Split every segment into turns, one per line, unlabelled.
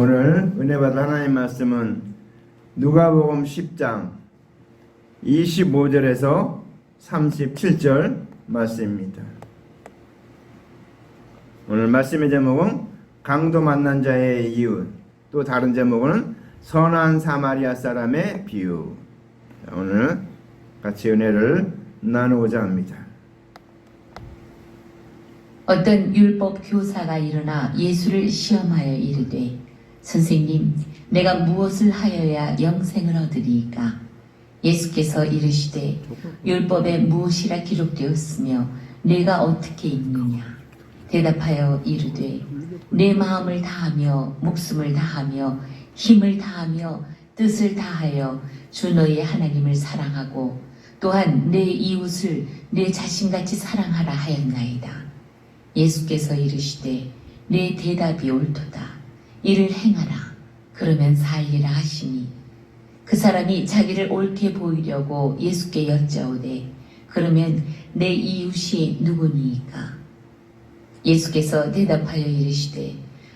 오늘 은혜 받을 하나님 말씀은 누가복음 10장 25절에서 37절 말씀입니다. 오늘 말씀의 제목은 강도 만난 자의 이웃, 또 다른 제목은 선한 사마리아 사람의 비유. 오늘 같이 은혜를 나누고자 합니다.
어떤 율법 교사가 일어나 예수를 시험하여 이르되, 선생님, 내가 무엇을 하여야 영생을 얻으리이까? 예수께서 이르시되, 율법에 무엇이라 기록되었으며 내가 어떻게 읽느냐? 대답하여 이르되, 내 마음을 다하며 목숨을 다하며 힘을 다하며 뜻을 다하여 주 너의 하나님을 사랑하고 또한 내 이웃을 내 자신같이 사랑하라 하였나이다. 예수께서 이르시되, 내 대답이 옳도다. 이를 행하라. 그러면 살리라 하시니, 그 사람이 자기를 옳게 보이려고 예수께 여짜오되, 그러면 내 이웃이 누구니이까? 예수께서 대답하여 이르시되,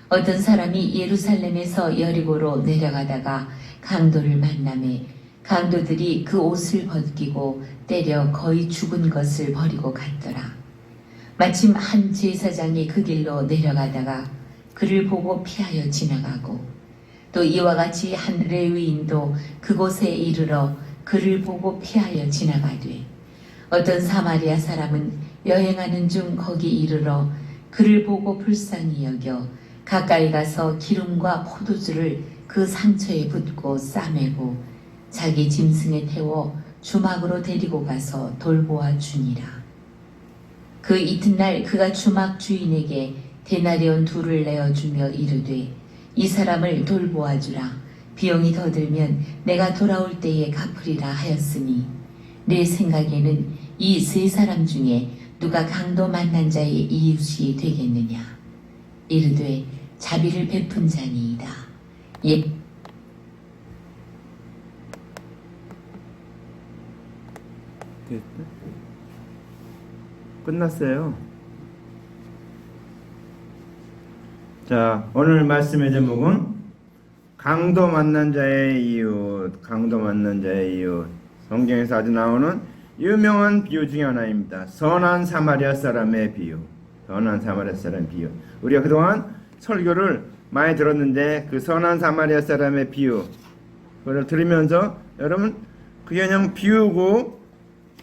어떤 사람이 예루살렘에서 여리고로 내려가다가 강도를 만나매 강도들이 그 옷을 벗기고 때려 거의 죽은 것을 버리고 갔더라. 마침 한 제사장이 그 길로 내려가다가 그를 보고 피하여 지나가고, 또 이와 같이 한 레위인도 그곳에 이르러 그를 보고 피하여 지나가되, 어떤 사마리아 사람은 여행하는 중 거기 이르러 그를 보고 불쌍히 여겨 가까이 가서 기름과 포도주를 그 상처에 붓고 싸매고 자기 짐승에 태워 주막으로 데리고 가서 돌보아 주니라. 그 이튿날 그가 주막 주인에게 데나리온 2를 내어주며 이르되, 이 사람을 돌보아 주라. 비용이 더 들면 내가 돌아올 때에 갚으리라 하였으니, 내 생각에는 이 3사람 중에 누가 강도 만난 자의 이웃이 되겠느냐? 이르되, 자비를 베푼 자니이다.
끝났어요. 자, 오늘 말씀의 제목은 강도 만난 자의 이웃, 강도 만난 자의 이웃. 성경에서 아주 나오는 유명한 비유 중에 하나입니다. 선한 사마리아 사람의 비유. 선한 사마리아 사람의 비유. 우리가 그동안 설교를 많이 들었는데, 그 선한 사마리아 사람의 비유, 그걸 들으면서 여러분 그게 그냥 비유고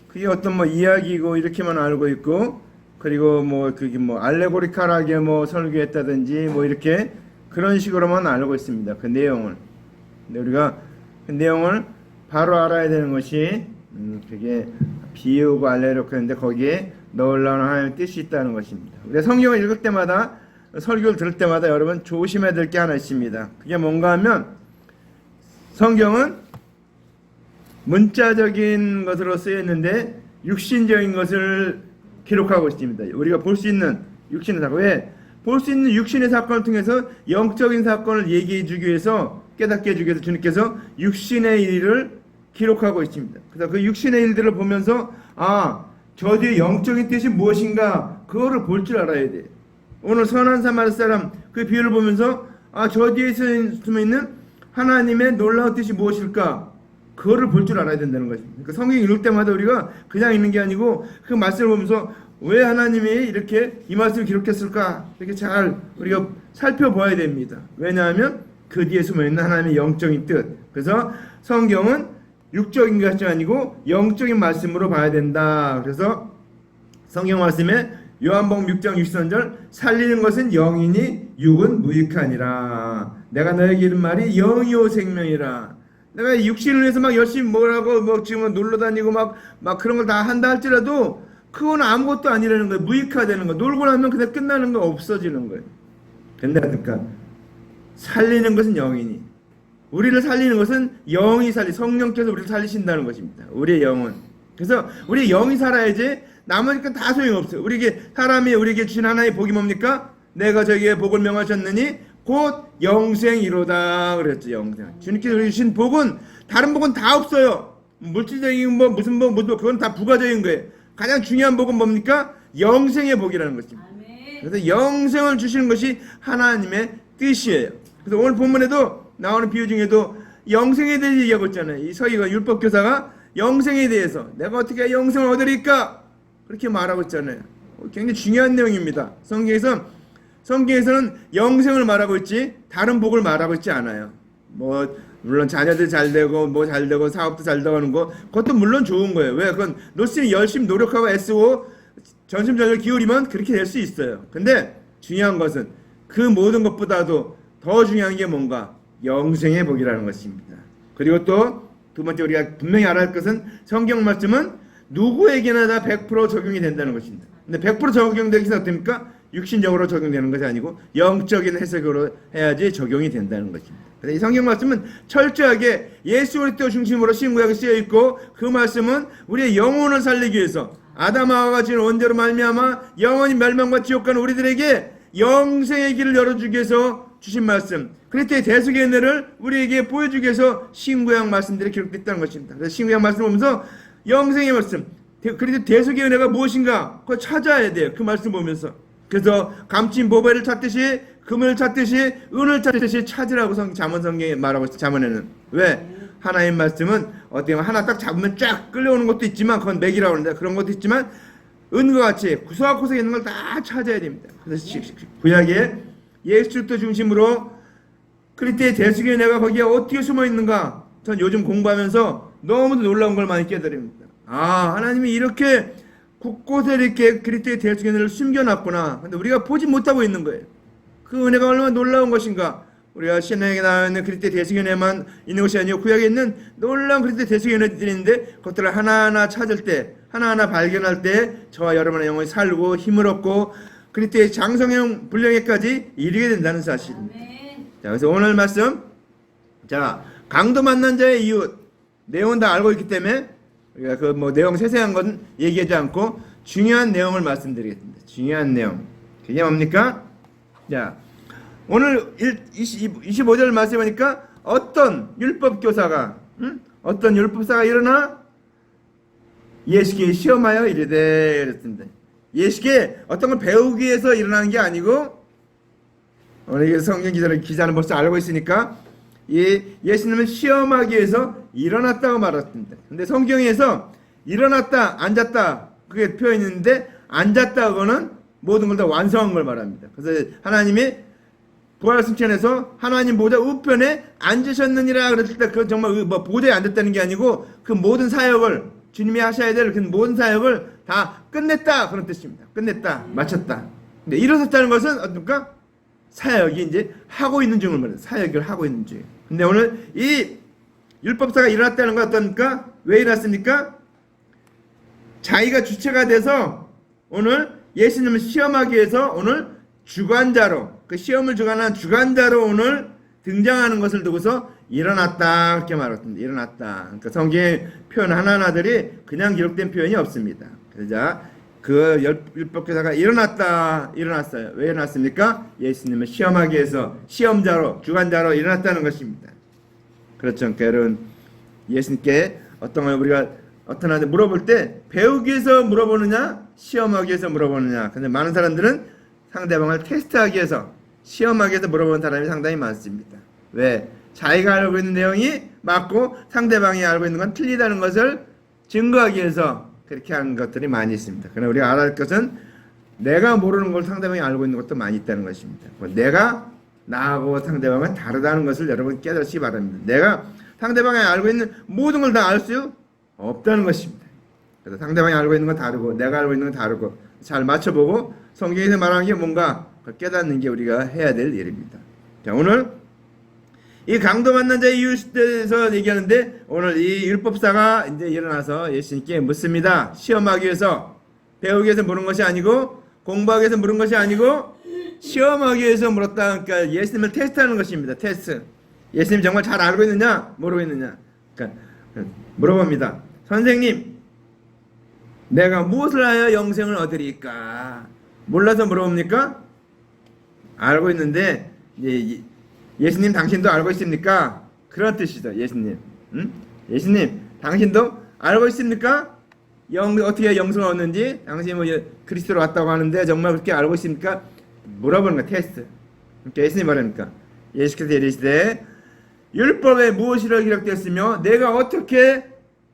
그게 어떤 이야기고 이렇게만 알고 있고, 그리고 그게 알레고리컬하게 설교했다든지 이렇게 그런 식으로만 알고 있습니다. 그 내용을. 근데 우리가 그 내용을 바로 알아야 되는 것이 그게 비유고 알레고리컬인데 거기에 놀라운 하나님의 뜻이 있다는 것입니다. 우리가 성경을 읽을 때마다, 설교를 들을 때마다 여러분 조심해야 될 게 하나 있습니다. 그게 뭔가 하면, 성경은 문자적인 것으로 쓰였는데 육신적인 것을 기록하고 있습니다. 우리가 볼 수 있는 육신의 사건, 왜? 볼 수 있는 육신의 사건을 통해서 영적인 사건을 얘기해 주기 위해서, 깨닫게 해주기 위해서 주님께서 육신의 일을 기록하고 있습니다. 그래서 그 육신의 일들을 보면서 저 뒤에 영적인 뜻이 무엇인가, 그거를 볼 줄 알아야 돼. 오늘 선한 사마리아 사람 그 비유를 보면서 저 뒤에 숨어 있는 하나님의 놀라운 뜻이 무엇일까, 그거를 볼 줄 알아야 된다는 것입니다. 그러니까 성경 읽을 때마다 우리가 그냥 읽는 게 아니고 그 말씀을 보면서 왜 하나님이 이렇게 이 말씀을 기록했을까, 이렇게 잘 우리가 살펴봐야 됩니다. 왜냐하면 그 뒤에 숨어 있는 하나님의 영적인 뜻. 그래서 성경은 육적인 것이 아니고 영적인 말씀으로 봐야 된다. 그래서 성경 말씀에 요한복음 6장 63절, 살리는 것은 영이니 육은 무익하니라. 내가 너에게 이른 말이 영이요 생명이라. 내가 육신을 위해서 열심히 뭐라고 지금 놀러 다니고 막 그런 걸 다 한다 할지라도 그건 아무것도 아니라는 거예요. 무익화되는 거. 놀고 나면 그냥 끝나는 거, 없어지는 거예요. 근데 그러니까 살리는 것은 영이니, 우리를 살리는 것은 영이 성령께서 우리를 살리신다는 것입니다. 우리의 영은. 그래서 우리의 영이 살아야지 나머지는 다 소용없어요. 사람이 우리에게 주신 하나의 복이 뭡니까? 내가 저에게 복을 명하셨느니 곧 영생이로다 그랬죠. 영생. 주님께서 주신 복은, 다른 복은 다 없어요. 물질적인 무슨 그건 다 부가적인 거예요. 가장 중요한 복은 뭡니까? 영생의 복이라는 것입니다. 그래서 영생을 주시는 것이 하나님의 뜻이에요. 그래서 오늘 본문에도 나오는 비유 중에도 영생에 대해서 얘기하고 있잖아요. 이 서기가 율법교사가 영생에 대해서 내가 어떻게 영생을 얻으리까 그렇게 말하고 있잖아요. 굉장히 중요한 내용입니다. 성경에서는 영생을 말하고 있지 다른 복을 말하고 있지 않아요. 뭐 물론 자녀들 잘 되고 뭐 잘 되고 사업도 잘 되는 거 그것도 물론 좋은 거예요. 왜? 그건 노스는 열심히 노력하고 애쓰고 전심전력을 기울이면 그렇게 될 수 있어요. 근데 중요한 것은 그 모든 것보다도 더 중요한 게 뭔가 영생의 복이라는 것입니다. 그리고 또 두 번째 우리가 분명히 알아야 할 것은 성경 말씀은 누구에게나 다 100% 적용이 된다는 것입니다. 근데 100% 적용되기 위해서 어떻습니까? 육신적으로 적용되는 것이 아니고 영적인 해석으로 해야지 적용이 된다는 것입니다. 그래서 이 성경 말씀은 철저하게 예수 그리스도 중심으로 신구약에 쓰여 있고 그 말씀은 우리의 영혼을 살리기 위해서 아담하와가 지은 원죄로 말미암아 영원히 멸망과 지옥 가는 우리들에게 영생의 길을 열어주기 위해서 주신 말씀, 그리스도의 대속의 은혜를 우리에게 보여주기 위해서 신구약 말씀들이 기록됐다는 것입니다. 그래서 신구약 말씀을 보면서 영생의 말씀, 그리스도 대속의 은혜가 무엇인가 그걸 찾아야 돼요. 그 말씀 보면서. 그래서 감친 보배를 찾듯이 금을 찾듯이 은을 찾듯이 찾으라고 잠언 성경에 말하고 있어요. 잠언에는. 왜? 하나님 말씀은 어떻게 보면 하나 딱 잡으면 쫙 끌려오는 것도 있지만 그건 맥이라고 하는데 그런 것도 있지만 은과 같이 구석구석에 있는 걸 다 찾아야 됩니다. 그래서 구약에 예수 그리스도 중심으로 그리스도의 대속의 은혜가 거기에 어떻게 숨어 있는가 전 요즘 공부하면서 너무도 놀라운 걸 많이 깨달습니다. 아, 하나님이 이렇게 곳곳에 이렇게 그리스도의 대속의 은혜를 숨겨놨구나. 근데 우리가 보지 못하고 있는 거예요. 그 은혜가 얼마나 놀라운 것인가. 우리가 신약에 나와 있는 그리스도의 대속의 은혜만 있는 것이 아니고 구약에 있는 놀라운 그리스도의 대속의 은혜들이 있는데 그것들을 하나하나 찾을 때 하나하나 발견할 때 저와 여러분의 영혼이 살고 힘을 얻고 그리스도의 장성형 분량에까지 이르게 된다는 사실입니다. 자, 그래서 오늘 말씀, 자, 강도 만난 자의 이웃 내용은 다 알고 있기 때문에 우리가 그 뭐 내용 세세한 건 얘기하지 않고 중요한 내용을 말씀드리겠습니다. 중요한 내용. 그게 뭡니까? 자, 오늘 25절 말씀하니까 어떤 율법교사가 어떤 율법사가 일어나 예수께 시험하여 이르되 그랬습니다. 예수께 어떤 걸 배우기 위해서 일어나는 게 아니고 오늘 성경 기자는 벌써 알고 있으니까 이 예수님을 시험하기 위해서 일어났다고 말했습니다. 근데 성경에서 일어났다, 앉았다 그게 표현이 있는데 앉았다고는 모든 걸 다 완성한 걸 말합니다. 그래서 하나님이 부활 승천에서 하나님 보좌 우편에 앉으셨느니라 그랬을 때 그 정말 뭐 보좌에 앉았다는 게 아니고 그 모든 사역을 주님이 하셔야 될 그 모든 사역을 다 끝냈다 그런 뜻입니다. 끝냈다, 마쳤다. 근데 일어섰다는 것은 어떨까? 사역이 이제 하고 있는 중을 말해요. 사역을 하고 있는 중. 근데 오늘 이 율법사가 일어났다는 건 어떻습니까? 왜 일어났습니까? 자기가 주체가 돼서 오늘 예수님을 시험하기 위해서 오늘 주관자로 그 시험을 주관하는 주관자로 오늘 등장하는 것을 두고서 일어났다 이렇게 말했습니다. 일어났다. 그러니까 성경의 표현 하나하나들이 그냥 기록된 표현이 없습니다. 그래서 그 율법교사가 일어났어요. 왜 일어났습니까? 예수님을 시험하기 위해서 시험자로 주관자로 일어났다는 것입니다. 그렇죠. 그러니까 여러분 예수님께 어떤 걸 우리가 어떤 한테 물어볼 때 배우기 위해서 물어보느냐 시험하기 위해서 물어보느냐. 근데 많은 사람들은 상대방을 테스트하기 위해서 시험하기 위해서 물어보는 사람이 상당히 많습니다. 왜? 자기가 알고 있는 내용이 맞고 상대방이 알고 있는 건 틀리다는 것을 증거하기 위해서 그렇게 하는 것들이 많이 있습니다. 그러나 우리가 알아야 할 것은 내가 모르는 걸 상대방이 알고 있는 것도 많이 있다는 것입니다. 내가 나하고 상대방은 다르다는 것을 여러분 깨닫기 바랍니다. 내가 상대방이 알고 있는 모든 걸 다 알 수 없다는 것입니다. 그래서 상대방이 알고 있는 건 다르고 내가 알고 있는 건 다르고 잘 맞춰보고 성경에서 말하는 게 뭔가 깨닫는 게 우리가 해야 될 일입니다. 자, 오늘 이 강도 만난 자의 이웃에서 얘기하는데 오늘 이 율법사가 이제 일어나서 예수님께 묻습니다. 시험하기 위해서 배우기 위해서 물은 것이 아니고 공부하기 위해서 물은 것이 아니고 시험하기 위해서 물었다. 그러니까 예수님을 테스트하는 것입니다. 테스트. 예수님 정말 잘 알고 있느냐 모르고 있느냐. 그러니까 물어봅니다. 선생님, 내가 무엇을 하여 영생을 얻으리까? 몰라서 물어봅니까? 알고 있는데 예수님 당신도 알고 있습니까? 그런 뜻이죠. 예수님. 예수님 당신도 알고 있습니까? 어떻게 영생을 얻는지 당신이 뭐 그리스도로 왔다고 하는데 정말 그렇게 알고 있습니까? 물어보는 거 테스트. 그러니까 예수님 말하니까 예수께서 이르시되 율법에 무엇이라 기록되었으며 내가 어떻게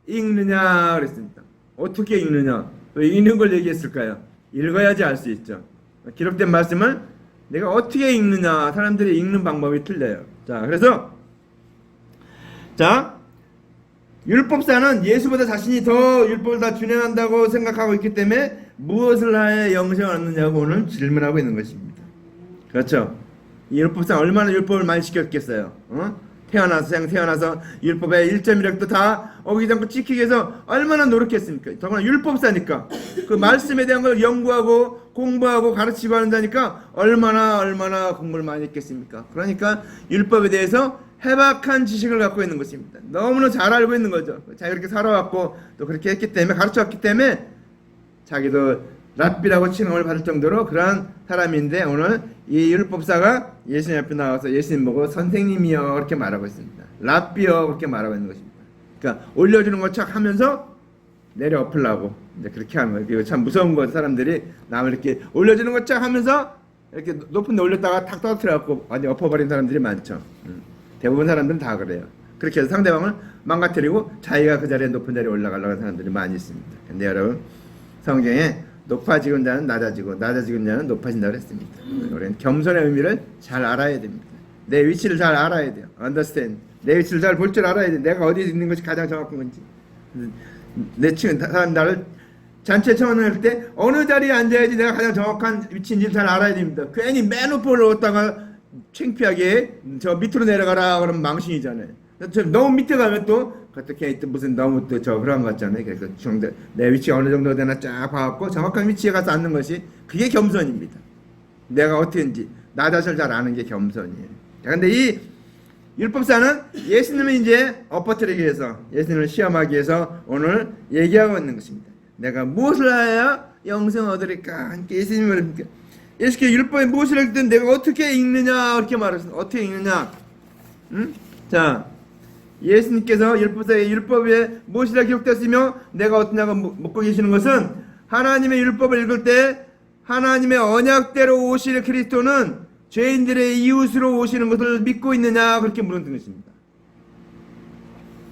읽느냐 그랬습니다. 어떻게 읽느냐? 왜 읽는 걸 얘기했을까요? 읽어야지 알 수 있죠. 기록된 말씀을 내가 어떻게 읽느냐? 사람들이 읽는 방법이 틀려요. 자, 그래서 율법사는 예수보다 자신이 더 율법을 다 준행한다고 생각하고 있기 때문에 무엇을 하여 영생을 얻느냐고 오늘 질문하고 있는 것입니다. 그렇죠? 이 율법사 얼마나 율법을 많이 지켰겠어요? 태어나서 율법의 1.1획도 다 어기지 않고 지키기 위해서 얼마나 노력했습니까? 더구나 율법사니까 그 말씀에 대한 걸 연구하고 공부하고 가르치고 하는 자니까 얼마나 공부를 많이 했겠습니까? 그러니까 율법에 대해서 해박한 지식을 갖고 있는 것입니다. 너무나 잘 알고 있는 거죠. 자기가 그렇게 살아왔고 또 그렇게 했기 때문에 가르쳐왔기 때문에 자기도 랍비라고 칭함을 받을 정도로 그러한 사람인데 오늘 이 율법사가 예수님 앞에 나와서 예수님 보고 선생님이여 그렇게 말하고 있습니다. 랍비여 그렇게 말하고 있는 것입니다. 그러니까 올려주는 것 척 하면서 내려 엎으려고 이제 그렇게 하는 거예요. 이거 참 무서운 거 사람들이 남을 이렇게 올려주는 것 척 하면서 이렇게 높은 데 올렸다가 탁 떨어뜨려갖고 완전 엎어버린 사람들이 많죠. 대부분 사람들은 다 그래요. 그렇게 해서 상대방을 망가뜨리고 자기가 그 자리에 높은 자리에 올라가려고 하는 사람들이 많이 있습니다. 근데 여러분 성경에 높아지는 자는 낮아지는 자는 높아진다고 했습니다. 우리는 겸손의 의미를 잘 알아야 됩니다. 내 위치를 잘 알아야 돼요. understand. 내 위치를 잘 볼 줄 알아야 돼. 내가 어디에 있는 것이 가장 정확한 건지. 내 친구 사람 나를 잔치에 청원할 때 어느 자리에 앉아야지 내가 가장 정확한 위치인지 잘 알아야 됩니다. 괜히 맨 높이 올라갔다가 창피하게 저 밑으로 내려가라 그러면 망신이잖아요. 너무 밑에 가면 또 어떻게 무슨 너무 또 저 그런 것 같잖아요. 그래서 내 위치가 어느 정도 되나 쫙 봐갖고 정확한 위치에 가서 앉는 것이 그게 겸손입니다. 내가 어떻게인지 나 자신을 잘 아는 게 겸손이에요. 그런데 이 율법사는 예수님을 이제 엎어뜨리기 위해서 예수님을 시험하기 위해서 오늘 얘기하고 있는 것입니다. 내가 무엇을 하여야 영생을 얻으리까? 예수님을 예수께서 율법에 무엇을 할 때 내가 어떻게 읽느냐 이렇게 말했습니다. 어떻게 읽느냐? 자. 예수님께서 율법에 무엇이라 기록되었으며 내가 어떠냐고 묻고 계시는 것은 하나님의 율법을 읽을 때 하나님의 언약대로 오시는 그리스도는 죄인들의 이웃으로 오시는 것을 믿고 있느냐 그렇게 물은 것입니다.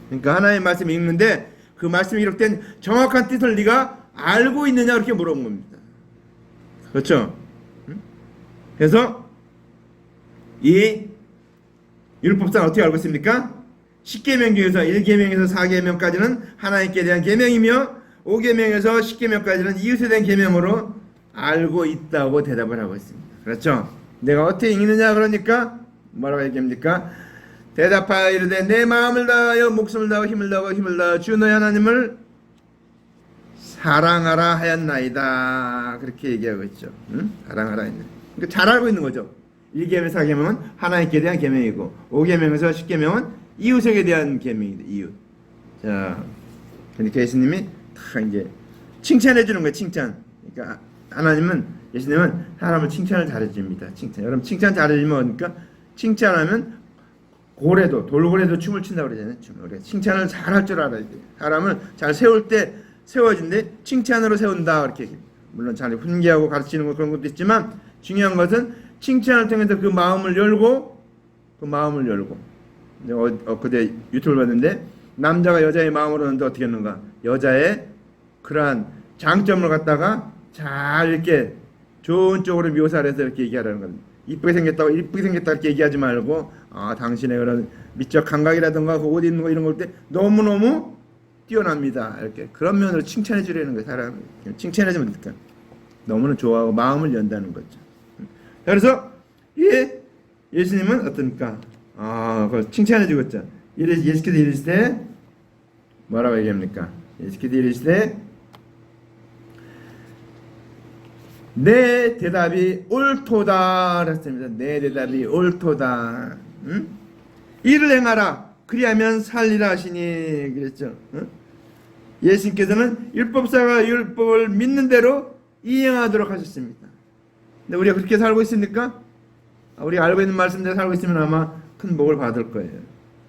그러니까 하나님의 말씀을 읽는데 그 말씀이 기록된 정확한 뜻을 네가 알고 있느냐 그렇게 물어본 겁니다. 그렇죠? 그래서 이 율법상 어떻게 알고 있습니까? 10계명 중에서 1계명에서 4계명까지는 하나님께 대한 계명이며 5계명에서 10계명까지는 이웃에 대한 계명으로 알고 있다고 대답을 하고 있습니다. 그렇죠? 내가 어떻게 읽느냐 그러니까 뭐라고 얘기합니까? 대답하여 이르되 내 마음을 다하여 목숨을 다하고 힘을 다하여 주 너희 하나님을 사랑하라 하였나이다 그렇게 얘기하고 있죠. 사랑하라 했네. 그러니까 잘 알고 있는 거죠. 1계명 4계명은 하나님께 대한 계명이고 5계명에서 10계명은 이웃에게 대한 계명이다. 이웃. 자, 그러니까 예수님이 다 이제 칭찬해 주는 거예요. 칭찬. 그러니까 하나님은 예수님은 사람을 칭찬을 잘해줍니다. 칭찬. 여러분 칭찬 잘해주면 그러니까 칭찬하면 돌고래도 춤을 춘다고 그러잖아요. 칭찬을 잘할 줄 알아야 돼요. 사람을 잘 세울 때 세워진데 칭찬으로 세운다 그렇게 얘기합니다. 물론 잘 훈계하고 가르치는 거 그런 것도 있지만 중요한 것은 칭찬을 통해서 그 마음을 열고 그때 유튜브를 봤는데 남자가 여자의 마음으로 하는데 어떻게 했는가? 여자의 그러한 장점을 갖다가 잘 이렇게 좋은 쪽으로 묘사를 해서 이렇게 얘기하라는 겁니다. 이쁘게 생겼다 이렇게 얘기하지 말고 당신의 그런 미적 감각이라든가 그 옷 입는 거 이런 걸 때 너무너무 뛰어납니다. 이렇게 그런 면으로 칭찬해 주려는 거예요. 사람 칭찬해 주면 될까? 너무나 좋아하고 마음을 연다는 거죠. 그래서 예수님은 어떻습니까? 그걸 칭찬해 주겠죠. 예수께서 이르시되 뭐라고 얘기합니까? 예수께서 이르시되 내 대답이 옳도다 그랬습니다. 내 대답이 옳도다. 이를 행하라 그리하면 살리라 하시니 그랬죠. 예수님께서는 율법사가 율법을 믿는 대로 이행하도록 하셨습니다. 근데 우리가 그렇게 살고 있습니까? 우리가 알고 있는 말씀대로 살고 있으면 아마 큰 복을 받을 거예요.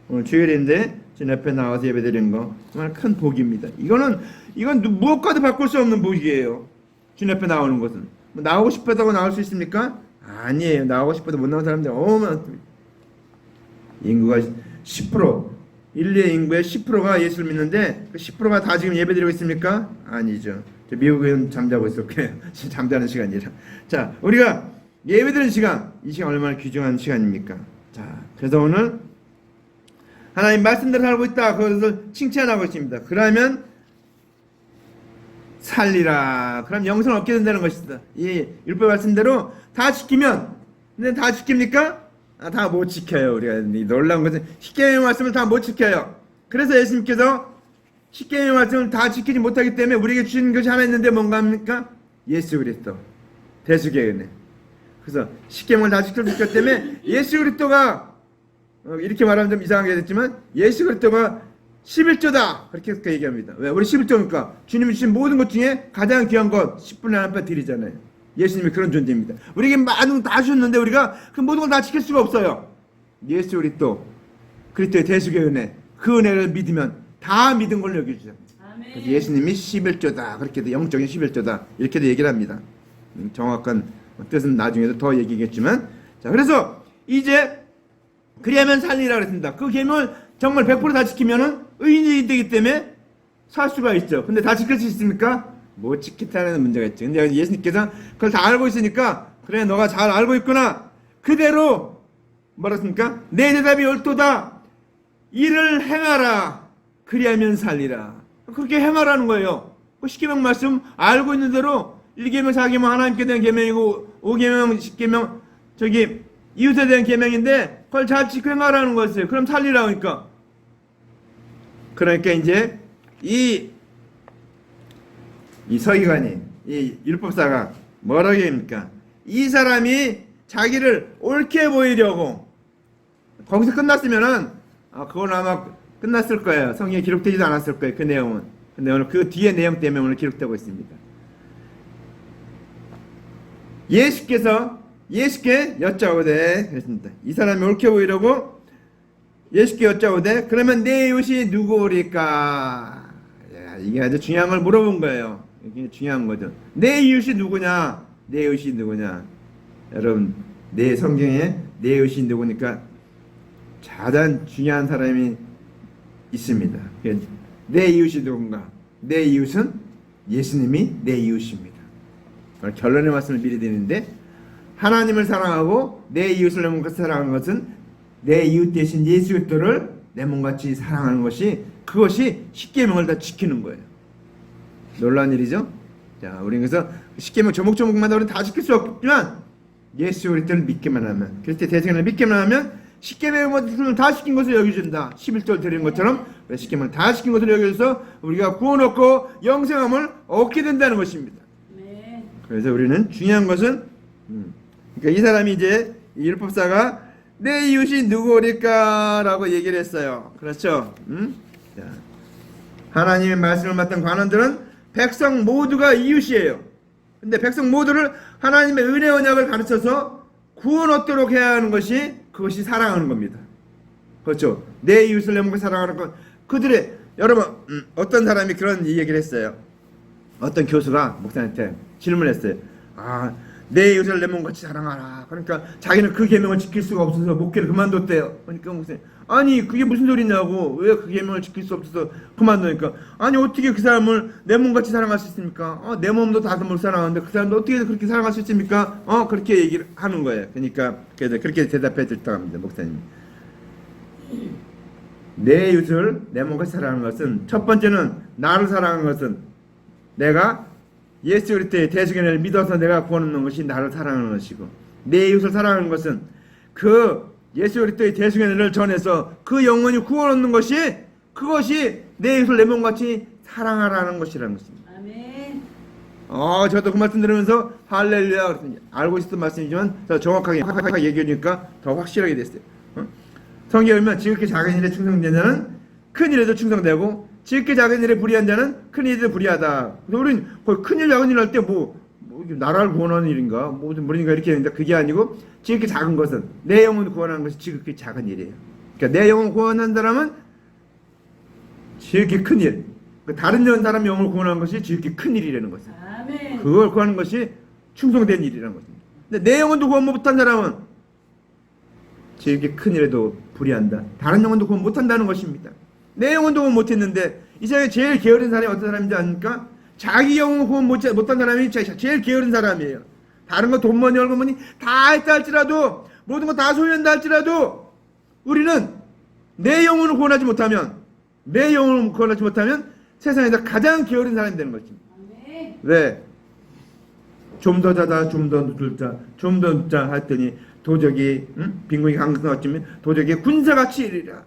오늘 주일인데 주님 앞에 나와서 예배드리는 거 정말 큰 복입니다. 이건 무엇과도 바꿀 수 없는 복이에요. 주님 앞에 나오는 것은 나오고 싶어도 나올 수 있습니까? 아니에요. 나오고 싶어도 못 나오는 사람들이 너무 많습니다. 인구가 10%, 인류의 인구의 10%가 예수를 믿는데 그 10%가 다 지금 예배드리고 있습니까? 아니죠. 미국은 잠자고 있을 거예요. 잠자는 시간이라. 자, 우리가 예배드리는 시간, 이 시간 얼마나 귀중한 시간입니까? 자, 그래서 오늘 하나님 말씀대로 살고 있다. 그것을 칭찬하고 있습니다. 그러면 살리라. 그럼 영생을 얻게 된다는 것이다. 이 율법 말씀대로 다 지키면, 근데 다 지킵니까? 다 못 지켜요. 우리가 놀라운 것은 십계명 말씀을 다 못 지켜요. 그래서 예수님께서 십계명 말씀을 다 지키지 못하기 때문에 우리에게 주신 것이 하나 있는데 뭔가 합니까? 예수 그리스도 대속의 은혜. 그래서 십계명을 다 지켰기 때문에 예수 그리스도가 이렇게 말하면 좀 이상하게 됐지만 예수 그리스도가 11조다 그렇게 얘기합니다. 왜? 우리 11조니까 주님이 주신 모든 것 중에 가장 귀한 것 10분의 1파 드리잖아요. 예수님이 그런 존재입니다. 우리에게 많은 거 다 주셨는데 우리가 그 모든 걸 다 지킬 수가 없어요. 예수 그리스도 그리스도의 대속의 은혜, 그 은혜를 믿으면 다 믿은 걸로 여겨주죠. 그래서 예수님이 11조다 그렇게도 영적인 11조다 이렇게도 얘기를 합니다. 정확한 뜻은 나중에도 더 얘기겠지만, 자, 그래서 이제 그리하면 살리라 그랬습니다. 그 계명을 정말 100% 다 지키면은 의인이 되기 때문에 살 수가 있죠. 근데 다 지킬 수 있습니까? 못 지킨다는 문제가 있죠. 근데 예수님께서 그걸 다 알고 있으니까, 그래 너가 잘 알고 있구나, 그대로 뭐라 했습니까? 내 대답이 옳도다, 이를 행하라, 그리하면 살리라. 그렇게 행하라는 거예요. 그 십계명 말씀 알고 있는 대로 1계명 4계명 하나님께 대한 계명이고 5계명 10계명 저기 이웃에 대한 계명인데 그걸 잘 지켜 행하라는 거였어요. 그럼 살리라 하니까. 그러니까 이제 이 서기관이, 이 율법사가 뭐라고 합니까? 이 사람이 자기를 옳게 보이려고, 거기서 끝났으면은 그건 아마 끝났을 거예요. 성경에 기록되지도 않았을 거예요. 그 내용은. 근데 오늘 그 뒤에 내용 때문에 오늘 기록되고 있습니다. 예수께 여짜오되 그랬습니다. 이 사람이 옳게 보이려고 예수께 여짜오되 그러면 내 이웃이 누구리까? 이게 아주 중요한 걸 물어본 거예요. 이게 중요한 거죠. 내 이웃이 누구냐? 내 이웃이 누구냐? 여러분, 내 성경에 내 이웃이 누구니까 가장 중요한 사람이 있습니다. 내 이웃이 누군가? 내 이웃은 예수님이 내 이웃입니다. 결론의 말씀을 미리 드리는데, 하나님을 사랑하고 내 이웃을 내 몸같이 사랑하는 것은 내 이웃 대신 예수 그리스도를 내 몸같이 사랑하는 것이, 그것이 십계명을 다 지키는 거예요. 놀라운 일이죠. 자, 우리 그래서 십계명 조목조목마다 우리는 다 지킬 수 없지만 예수 그리스도를 믿기만 하면, 그리스도의 대속을 믿기만 하면 십계명을 다 시킨 것을 여겨준다. 11조를 드리는 것처럼 십계명을 다 시킨 것을 여겨줘서 우리가 구원 얻고 영생함을 얻게 된다는 것입니다. 그래서 우리는 중요한 것은, 그러니까 이 사람이 이제 이 율법사가 내 이웃이 누구일까? 라고 얘기를 했어요. 그렇죠? 자, 하나님의 말씀을 맡은 관원들은 백성 모두가 이웃이에요. 근데 백성 모두를 하나님의 은혜 언약을 가르쳐서 구원 얻도록 해야 하는 것이, 그것이 사랑하는 겁니다. 그렇죠? 내 이웃을 내 몸과 사랑하는 것. 그들의, 여러분, 어떤 사람이 그런 얘기를 했어요. 어떤 교수가 목사한테 질문했어요. 내 이웃을 내 몸같이 사랑하라. 그러니까 자기는 그 계명을 지킬 수가 없어서 목회를 그만뒀대요. 그러니까 목사님, 아니 그게 무슨 소리냐고, 왜 그 계명을 지킬 수 없어서 그만두니까, 아니 어떻게 그 사람을 내 몸같이 사랑할 수 있습니까? 내 몸도 다 못 사랑하는데 그 사람도 어떻게 그렇게 사랑할 수 있습니까? 그렇게 얘기를 하는 거예요. 그러니까 그렇게 대답해 줬다고 합니다. 목사님, 내 이웃을 내 몸같이 사랑하는 것은, 첫 번째는 나를 사랑하는 것은, 내가 예수 그리스도의 대속의 은혜를 믿어서 내가 구원 얻는 것이 나를 사랑하는 것이고, 내 이웃을 사랑하는 것은 그 예수 그리스도의 대속의 은혜를 전해서 그 영혼이 구원 얻는 것이, 그것이 내 이웃을 내 몸같이 사랑하라는 것이라는 것입니다. 아멘. 저도 그 말씀 들으면서 할렐루야 그랬더니, 알고 있었던 말씀이지만 더 정확하게 얘기해 주니까 더 확실하게 됐어요. 성경에 보면 지극히 작은 일에 충성된 자는 큰 일에도 충성되고, 지극히 작은 일에 불의한 자는 큰 일에도 불의하다. 그래서 우리는 거의 큰 일 작은 일 할 때 나라를 구원하는 일인가 무슨 일인가 이렇게 했는데, 그게 아니고 지극히 작은 것은, 내 영혼 구원하는 것이 지극히 작은 일이에요. 그러니까 내 영혼 구원한 사람은 지극히 큰 일, 다른 사람 영혼을 구원하는 것이 지극히 큰 일이라는 것이에요. 아멘. 그걸 구하는 것이 충성된 일이라는 것입니다. 근데 내 영혼도 구원 못한 사람은 이렇게 큰 일에도 불의한다. 다른 영혼도 구원 못한다는 것입니다. 내 영혼도 구원 못했는데 이 세상에 제일 게으른 사람이 어떤 사람인지 아닙니까? 자기 영혼 구원 못한 사람이 제일 게으른 사람이에요. 다른 거 돈 머니 얼굴 머니 다 했다 할지라도 모든 거 다 소유한다 할지라도 우리는 내 영혼을 구원하지 못하면 세상에서 가장 게으른 사람이 되는 것입니다. 왜? 좀 더 자다 좀 더 들자 좀 더 눕자 했더니 도적이 빈궁이 강성하지만 도적이 군사같이 이르리라.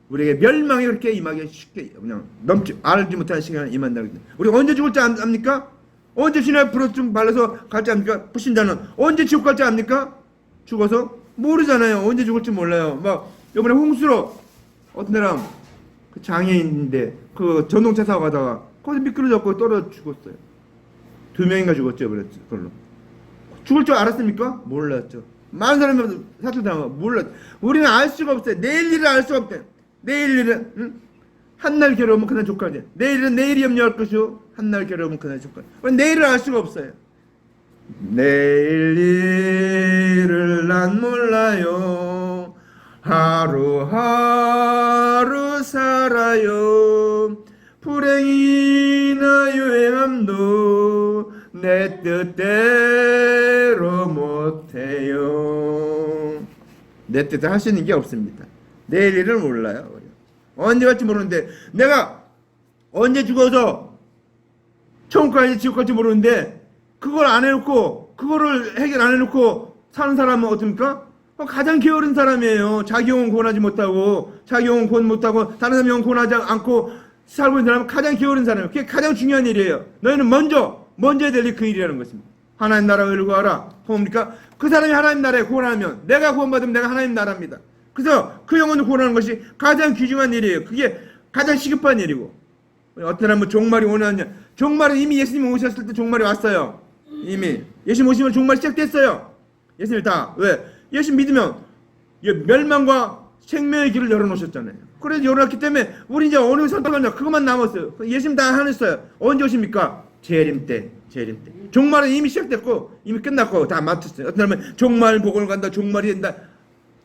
우리에게 멸망이 그렇게 임하게 쉽게 그냥 알지 못하는 시간에 임한다. 우리가 언제 죽을지 압니까? 언제 신의 불을 좀 발라서 갈지 압니까? 불신자는 언제 지옥 갈지 압니까? 죽어서 모르잖아요. 언제 죽을지 몰라요. 막 이번에 홍수로 어떤 사람 그 장애인인데 그 전동차 사고 가다가 거기서 미끄러졌고 떨어져 죽었어요. 2명인가 죽었죠. 그걸로 죽을 줄 알았습니까? 몰랐죠. 많은 사람이 사투당하고 몰랐죠. 우리는 알 수가 없어요. 내일 일을 알 수가 없대요. 내일 일은 한날 괴로우면 그날 족하지. 내일은 내일이 염려할 것이요 한날 괴로우면 그날 족하지. 내일을 알 수가 없어요. 내일 일을 난 몰라요. 하루하루 살아요. 불행이나 유행함도 내 뜻대로 못해요. 내 뜻대로 할 수 있는 게 없습니다. 내일 일을 몰라요. 언제 갈지 모르는데 내가 언제 죽어서 천국 갈지 지옥 갈지 모르는데 그걸 안 해놓고 그거를 해결 안 해놓고 사는 사람은 어떻습니까? 가장 게으른 사람이에요. 자기 영혼 구원하지 못하고 자기 영혼 구원 못하고 다른 사람 영혼 구원하지 않고 살고 있는 사람은 가장 게으른 사람이에요. 그게 가장 중요한 일이에요. 너희는 먼저 해야 될 일 그 일이라는 것입니다. 하나님 나라를 구하라. 뭡니까? 그 사람이 하나님 나라에 구원하면 내가 구원받으면 내가 하나님 나라입니다. 그래서 그 영혼을 구원하는 것이 가장 귀중한 일이에요. 그게 가장 시급한 일이고 어떤 사람은 종말이 오느냐. 종말은 이미 예수님이 오셨을 때 종말이 왔어요. 이미 예수님 오시면 종말이 시작됐어요. 예수님 다 왜? 예수님 믿으면 멸망과 생명의 길을 열어놓으셨잖아요. 그래서 열어놨기 때문에 우리 이제 어느 선택하냐 그것만 남았어요. 예수님 다 하셨어요. 언제 오십니까? 재림 때. 종말은 이미 시작됐고 이미 끝났고 다 마쳤어요. 어떤 사람은 종말 복을 간다. 종말이 된다.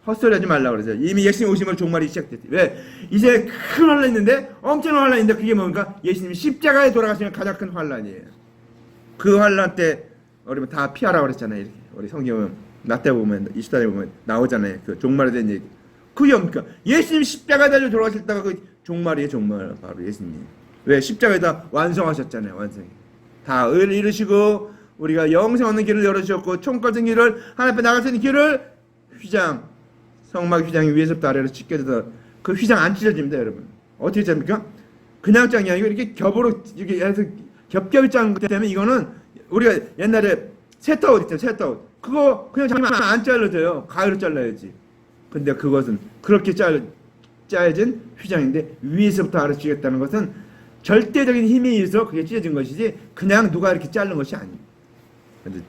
헛소리하지 말라고 그러세요. 이미 예수님 오시면 종말이 시작됐어요. 왜? 이제 큰 환란이 있는데 엄청난 환란이 있는데 그게 뭡니까? 예수님이 십자가에 돌아가시면 가장 큰 환란이에요. 그 환란 때 우리 다 피하라고 그랬잖아요. 이렇게. 우리 성경은 나 때 보면 20단에 보면 나오잖아요. 그 종말에 대한 얘기. 그게 뭡니까? 예수님 십자가에 달려 돌아가실 때가 그 종말이에요. 종말. 바로 예수님. 왜? 십자가에다 완성하셨잖아요. 완성이. 다 의를 이루시고 우리가 영생 얻는 길을 열어주셨고 총 같은 길을 하나님 앞에 나갈 수 있는 길을 휘장 성막 휘장이 위에서부터 아래로 찢겨져서 그 휘장 안 찢어집니다. 여러분. 어떻게 짭니까? 그냥 짱이 아니고 이렇게 겹으로 이렇게 해서 겹겹이 짠 것 때문에 이거는 우리가 옛날에 세타옷 있잖아요. 세타옷. 그거 그냥 장면 안 잘라져요. 가위로 잘라야지. 근데 그것은 그렇게 짜여진 휘장인데 위에서부터 아래로 찢겠다는 것은 절대적인 힘에 의해서 그게 찢어진 것이지 그냥 누가 이렇게 자른 것이 아니에요. 근데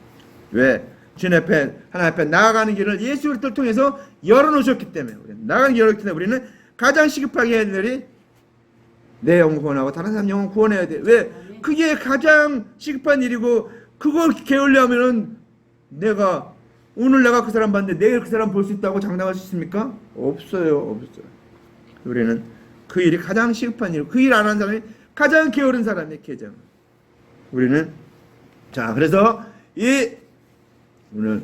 왜? 주님 앞에 하나님 앞에 나아가는 길을 예수 그리스도를 통해서 열어놓으셨기 때문에 나아가는 길을 열었기 때문에 우리는 가장 시급하게 해야 될 일이 내 영혼 구원하고 다른 사람 영혼 구원해야 돼. 왜? 그게 가장 시급한 일이고 그걸 게을리하면은 오늘 내가 그 사람 봤는데 내일 그 사람 볼 수 있다고 장담할 수 있습니까? 없어요. 우리는 그 일이 가장 시급한 일, 그 일 안 하는 사람이 가장 게으른 사람이에요. 개장. 우리는 자 그래서 오늘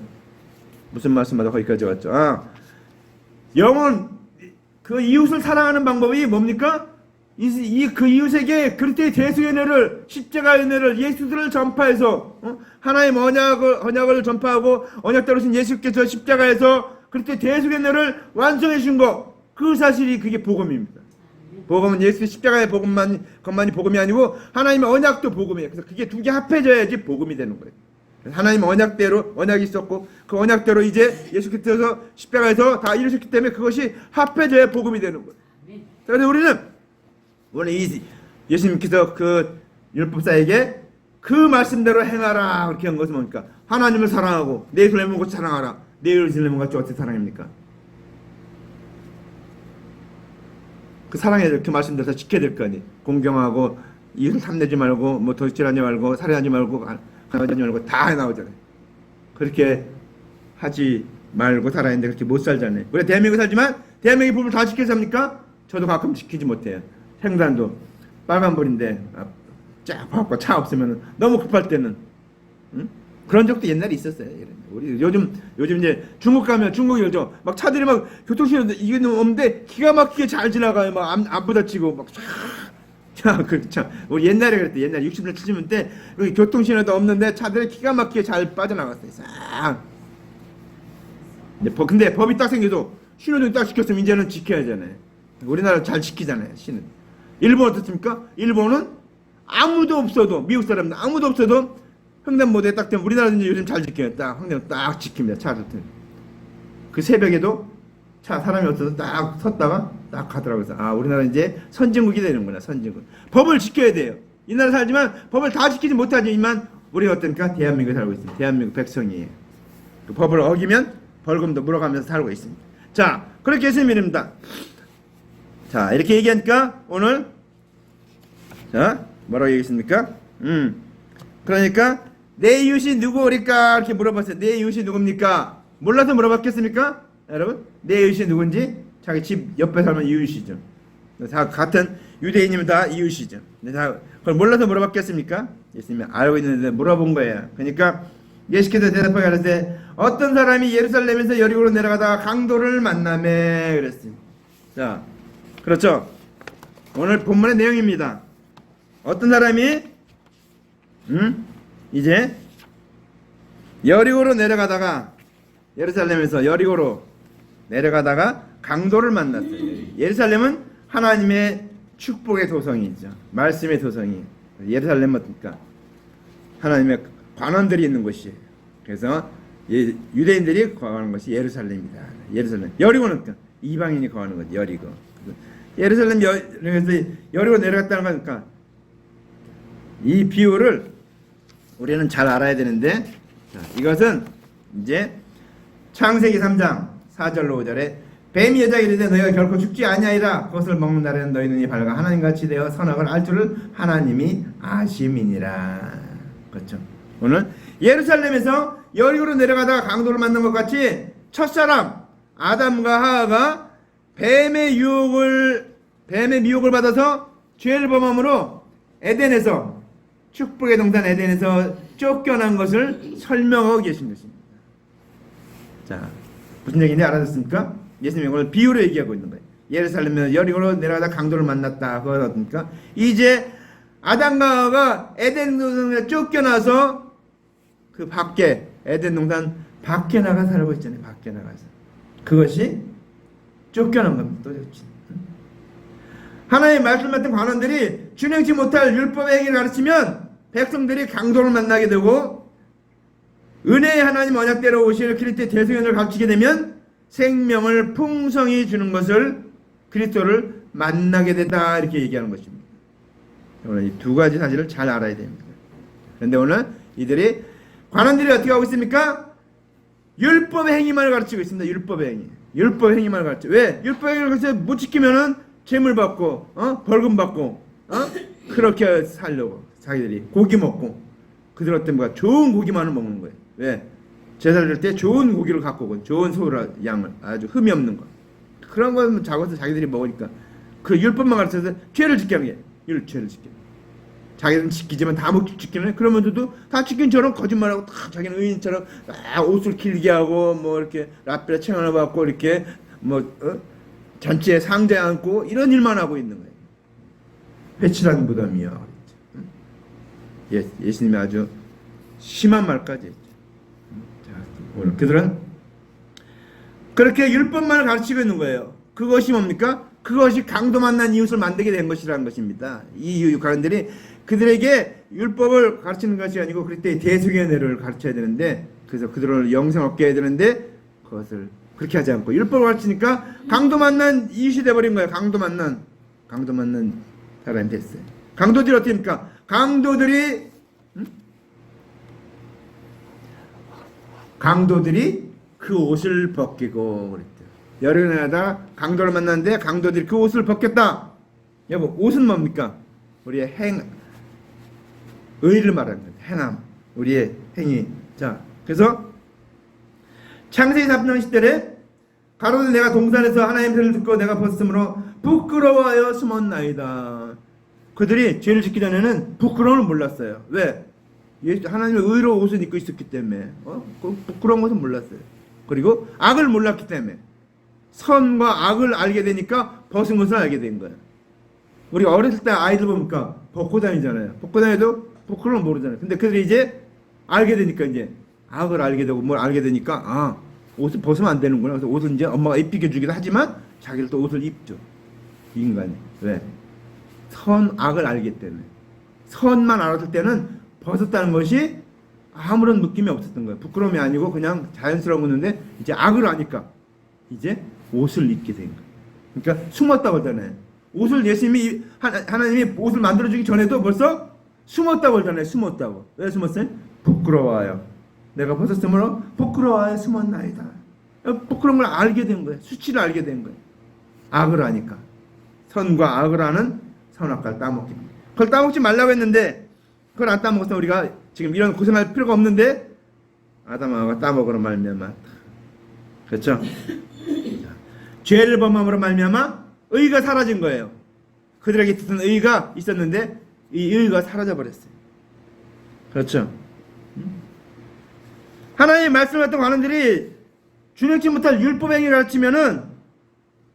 무슨 말씀마다 거기까지 왔죠. 영혼 그 이웃을 사랑하는 방법이 뭡니까? 그 이웃에게 그리스도의 대수의 은혜를 십자가의 은혜를 예수들을 전파해서 하나님 언약을 전파하고 언약대로 신 예수께서 십자가에서 그리스도의 대수의 은혜를 완성해 주신 것 그 사실이 그게 복음입니다. 복음은 예수의 십자가의 것만이 복음이 아니고 하나님의 언약도 복음이에요. 그래서 그게 두 개 합해져야지 복음이 되는 거예요. 하나님의 언약대로 언약이 있었고 그 언약대로 이제 예수께서 십자가에서 다 이루셨기 때문에 그것이 합해져야 복음이 되는 거예요. 그래서 우리는 오늘 예수님께서 그 율법사에게 그 말씀대로 행하라 그렇게 한 것은 뭡니까? 하나님을 사랑하고 내 이웃을 내 몸같이 사랑하라. 내 이웃을 내 몸같이 어떻게 사랑합니까? 그 사랑해야 될 그 말씀대로 다 지켜야 될 거 아니에요. 공경하고 이웃을 탐내지 말고 뭐 도둑질하지 말고 살해하지 말고 가하지 말고 다 나오잖아요. 그렇게 하지 말고 살아야 하는데 그렇게 못 살잖아요. 우리 대한민국 살지만 대한민국이 법을 다 지켜 삽니까? 저도 가끔 지키지 못해요. 횡단도 빨간불인데 쫙 봐갖고 차 없으면 너무 급할 때는 응? 그런 적도 옛날에 있었어요. 우리 요즘 이제 중국 가면 중국이 요즘 막 차들이 막 교통신호 이게 없는데 기가 막히게 잘 지나가요. 막 안 부딪히고 막 자, 그렇죠. 우리 옛날에 그랬대. 옛날 60년 70년 때 여기 교통신호도 없는데 차들이 기가 막히게 잘 빠져나갔어요. 싹. 근데 법이 딱 생겨도 신호등 딱 지켰으면 이제는 지켜야 하잖아요. 우리나라 잘 지키잖아요. 신은. 일본 어떻습니까? 일본은 아무도 없어도 미국 사람들 아무도 없어도 횡단보도에 딱 되면 우리나라는 요즘 잘 지켜요. 딱 횡단 딱 지킵니다. 차를 그 새벽에도 차 사람이 없어서 딱 섰다가 딱 가더라고요. 그래서 아 우리나라 이제 선진국이 되는구나. 선진국. 법을 지켜야 돼요. 이 나라 살지만 법을 다 지키지 못하지만 우리가 어떻습니까? 대한민국에 살고 있습니다. 대한민국 백성이에요. 그 법을 어기면 벌금도 물어가면서 살고 있습니다. 자 그렇게 했습니다. 자 이렇게 얘기하니까 오늘 자 뭐라고 얘기했습니까? 그러니까 내 이웃이 누구일까 이렇게 물어봤어요. 내 이웃이 누굽니까? 몰라서 물어봤겠습니까? 여러분 내 이웃이 누군지 자기 집 옆에 살면 이웃이죠. 다 같은 유대인이면 다 이웃이죠. 다 그걸 몰라서 물어봤겠습니까? 예수님이 알고 있는데 물어본 거예요. 그러니까 예수께서 대답하여 가라사대 어떤 사람이 예루살렘에서 여리고로 내려가다가 강도를 만나매 그랬어요. 자 그렇죠. 오늘 본문의 내용입니다. 어떤 사람이 이제 여리고로 내려가다가 예루살렘에서 여리고로 내려가다가 강도를 만났어요. 예루살렘은 하나님의 축복의 도성이죠. 말씀의 도성이. 예루살렘은 뭡니까? 하나님의 관원들이 있는 곳이에요. 그래서 유대인들이 거하는 것이 예루살렘이다. 예루살렘. 여리고는 이방인이 거하는 거죠. 여리고. 예루살렘 여리고 내려갔다는 거니까 이 비유를 우리는 잘 알아야 되는데 자, 이것은 이제 창세기 3장 4절로 5절에 뱀이 여자에게 이르되 너희가 결코 죽지 아니하리라 그것을 먹는 날에는 너희 눈이 밝아 하나님같이 되어 선악을 알 줄을 하나님이 아심이니라. 그렇죠. 오늘 예루살렘에서 여리고로 내려가다가 강도를 만난 것 같이 첫사람 아담과 하하가 뱀의 미혹을 받아서 죄를 범함으로 에덴에서 축복의 동산 에덴에서 쫓겨난 것을 설명하고 계신 것입니다. 자, 무슨 얘기인지 알아듣습니까? 예수님이 오늘 비유로 얘기하고 있는 거예요. 예루살렘에서 여리고로 내려가다 강도를 만났다. 그건 어떻습니까? 이제 아담과 하와가 에덴 동산에 쫓겨나서 그 밖에 에덴 동산 밖에 나가 살고 있잖아요. 밖에 나가서 그것이 쫓겨난 겁니다. 또 하나님의 말씀 같은 관원들이 준행치 못할 율법의 행위를 가르치면 백성들이 강도를 만나게 되고 은혜의 하나님 언약대로 오실 그리스도의 대승연을 가르치게 되면 생명을 풍성히 주는 것을 그리스도를 만나게 된다 이렇게 얘기하는 것입니다. 오늘 이 두 가지 사실을 잘 알아야 됩니다. 그런데 오늘 이들이 관원들이 어떻게 하고 있습니까? 율법의 행위만을 가르치고 있습니다. 율법의 행위. 율법의 행위만을 가르쳐. 왜? 율법의 행위를 가르쳐 못 지키면은 재물 받고 벌금 받고 그렇게 살려고 자기들이 고기 먹고 그들 어떤 뭐가 좋은 고기만을 먹는 거예요. 왜? 제사를 줄 때 좋은 고기를 갖고 오고 좋은 소라 양을 아주 흠이 없는 거 그런 거는 작아서 자기들이 먹으니까 그 율법만 가르쳐서 죄를 지게 하는 게 죄를 지게 자기는 지키지만 다 못 지키는 그러면서도 다 지킨 처럼 거짓말하고 다 자기는 의인처럼 옷을 길게 하고 뭐 이렇게 라펠에 챙겨 받고 이렇게 잔치에 상자에 앉고 이런 일만 하고 있는 거예요. 회칠한 무덤이요. 예수님이 아주 심한 말까지 했죠. 자, 오늘 그들은 그렇게 율법만을 가르치고 있는 거예요. 그것이 뭡니까? 그것이 강도 만난 이웃을 만들게 된 것이라는 것입니다. 이 관원들이 그들에게 율법을 가르치는 것이 아니고 그때 대승연회를 가르쳐야 되는데 그래서 그들을 영생 얻게 해야 되는데 그것을 그렇게 하지 않고 율법을 가르치니까 강도 만난 이웃이 돼버린 거예요. 강도 만난 사람이 됐어요. 강도들이 어떻게 합니까? 강도들이 그 옷을 벗기고 그랬대요. 여름에다 강도를 만났는데 강도들이 그 옷을 벗겼다. 여보, 옷은 뭡니까? 우리의 의를 말하는 거예요. 행함, 우리의 행위. 자, 그래서 창세기 3장 10절에 가로되 내가 동산에서 하나님의 편을 듣고 내가 벗음으로 부끄러워하여 숨었나이다. 그들이 죄를 짓기 전에는 부끄러움을 몰랐어요. 왜? 하나님의 의로 옷을 입고 있었기 때문에 그 부끄러운 것은 몰랐어요. 그리고 악을 몰랐기 때문에 선과 악을 알게 되니까 벗은 것을 알게 된 거예요. 우리 어렸을 때 아이들 보니까 벗고 다니잖아요. 벗고 다녀도 부끄러움 모르잖아요. 근데 그들이 이제 알게 되니까 이제 악을 알게 되고 뭘 알게 되니까 옷을 벗으면 안 되는구나. 그래서 옷을 이제 엄마가 입히게 주기도 하지만 자기를 또 옷을 입죠. 이 인간이. 왜? 선, 악을 알기 때문에. 선만 알았을 때는 벗었다는 것이 아무런 느낌이 없었던 거예요. 부끄러움이 아니고 그냥 자연스러운 건데 이제 악을 아니까 이제 옷을 입게 된 거예요. 그러니까 숨었다고 하잖아요. 옷을 예수님이 하나님이 옷을 만들어주기 전에도 벌써 숨었다고 하잖아요. 숨었다고. 왜 숨었어요? 부끄러워요. 내가 벗었으므로 부끄러워하여 숨었나이다. 부끄러운 걸 알게 된 거예요. 수치를 알게 된 거예요. 악을 아니까. 선과 악을 아는 선악과를 따먹기. 그걸 따먹지 말라고 했는데 그걸 안 따먹어서 우리가 지금 이런 고생할 필요가 없는데 아담하고 따먹으러 말미암아. 그렇죠? 죄를 범함으로 말미암아 의가 사라진 거예요. 그들에게 있었던 의가 있었는데 이 의가 사라져 버렸어요. 그렇죠? 하나님의 말씀을 했던 관원들이 준행치 못할 율법행위를 가르치면은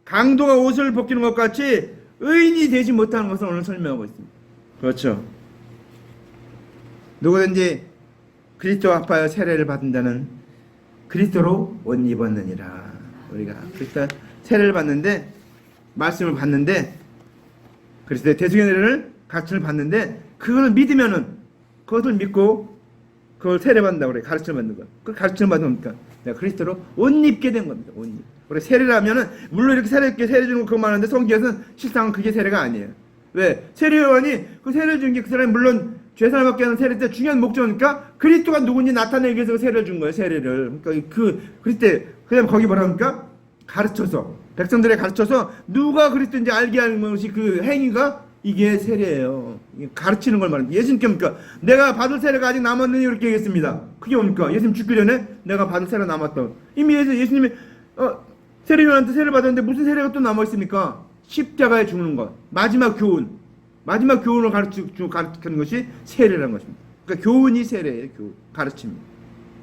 강도가 옷을 벗기는 것 같이 의인이 되지 못하는 것을 오늘 설명하고 있습니다. 그렇죠? 누구든지 그리스도와 합하여 세례를 받는다는 그리스도로 옷 입었느니라. 우리가 그리스도 세례를 받는데 말씀을 받는데 그리스도의 대속의 가르침을 받는데 그걸 믿으면은 그것을 믿고 그걸 세례 받는다고 그래. 가르침을 받는 거. 그 가르침을 받으니까 내가 그리스도로 옷 입게 된 겁니다. 옷 입. 우리 세례라면은 물론 이렇게 세례 주는 거 그거 하는데 성경에서는 실상은 그게 세례가 아니에요. 왜? 세례요한이 그 세례 준 게 그 사람이 물론 죄사함 받게 하는 세례 때 중요한 목적이니까 그리스도가 누군지 나타내기 위해서 세례를 준 거예요. 세례를. 그러니까 그때 그다음 거기 뭐랍니까? 가르쳐서 백성들에 가르쳐서 누가 그리스도인지 알게 하는 것이 그 행위가 이게 세례예요. 가르치는 걸 말합니다. 예수님께니까 내가 받을 세례가 아직 남았느니 이렇게 얘기했습니다. 그게 뭡니까? 예수님 죽기 전에 내가 받을 세례가 남았다. 이미 예수님이 세례요한한테 세례를 받았는데 무슨 세례가 또 남아 있습니까? 십자가에 죽는 것, 마지막 교훈을 가르치는 것이 세례라는 것입니다. 그러니까 교훈이 세례예요. 교훈, 가르침입니다.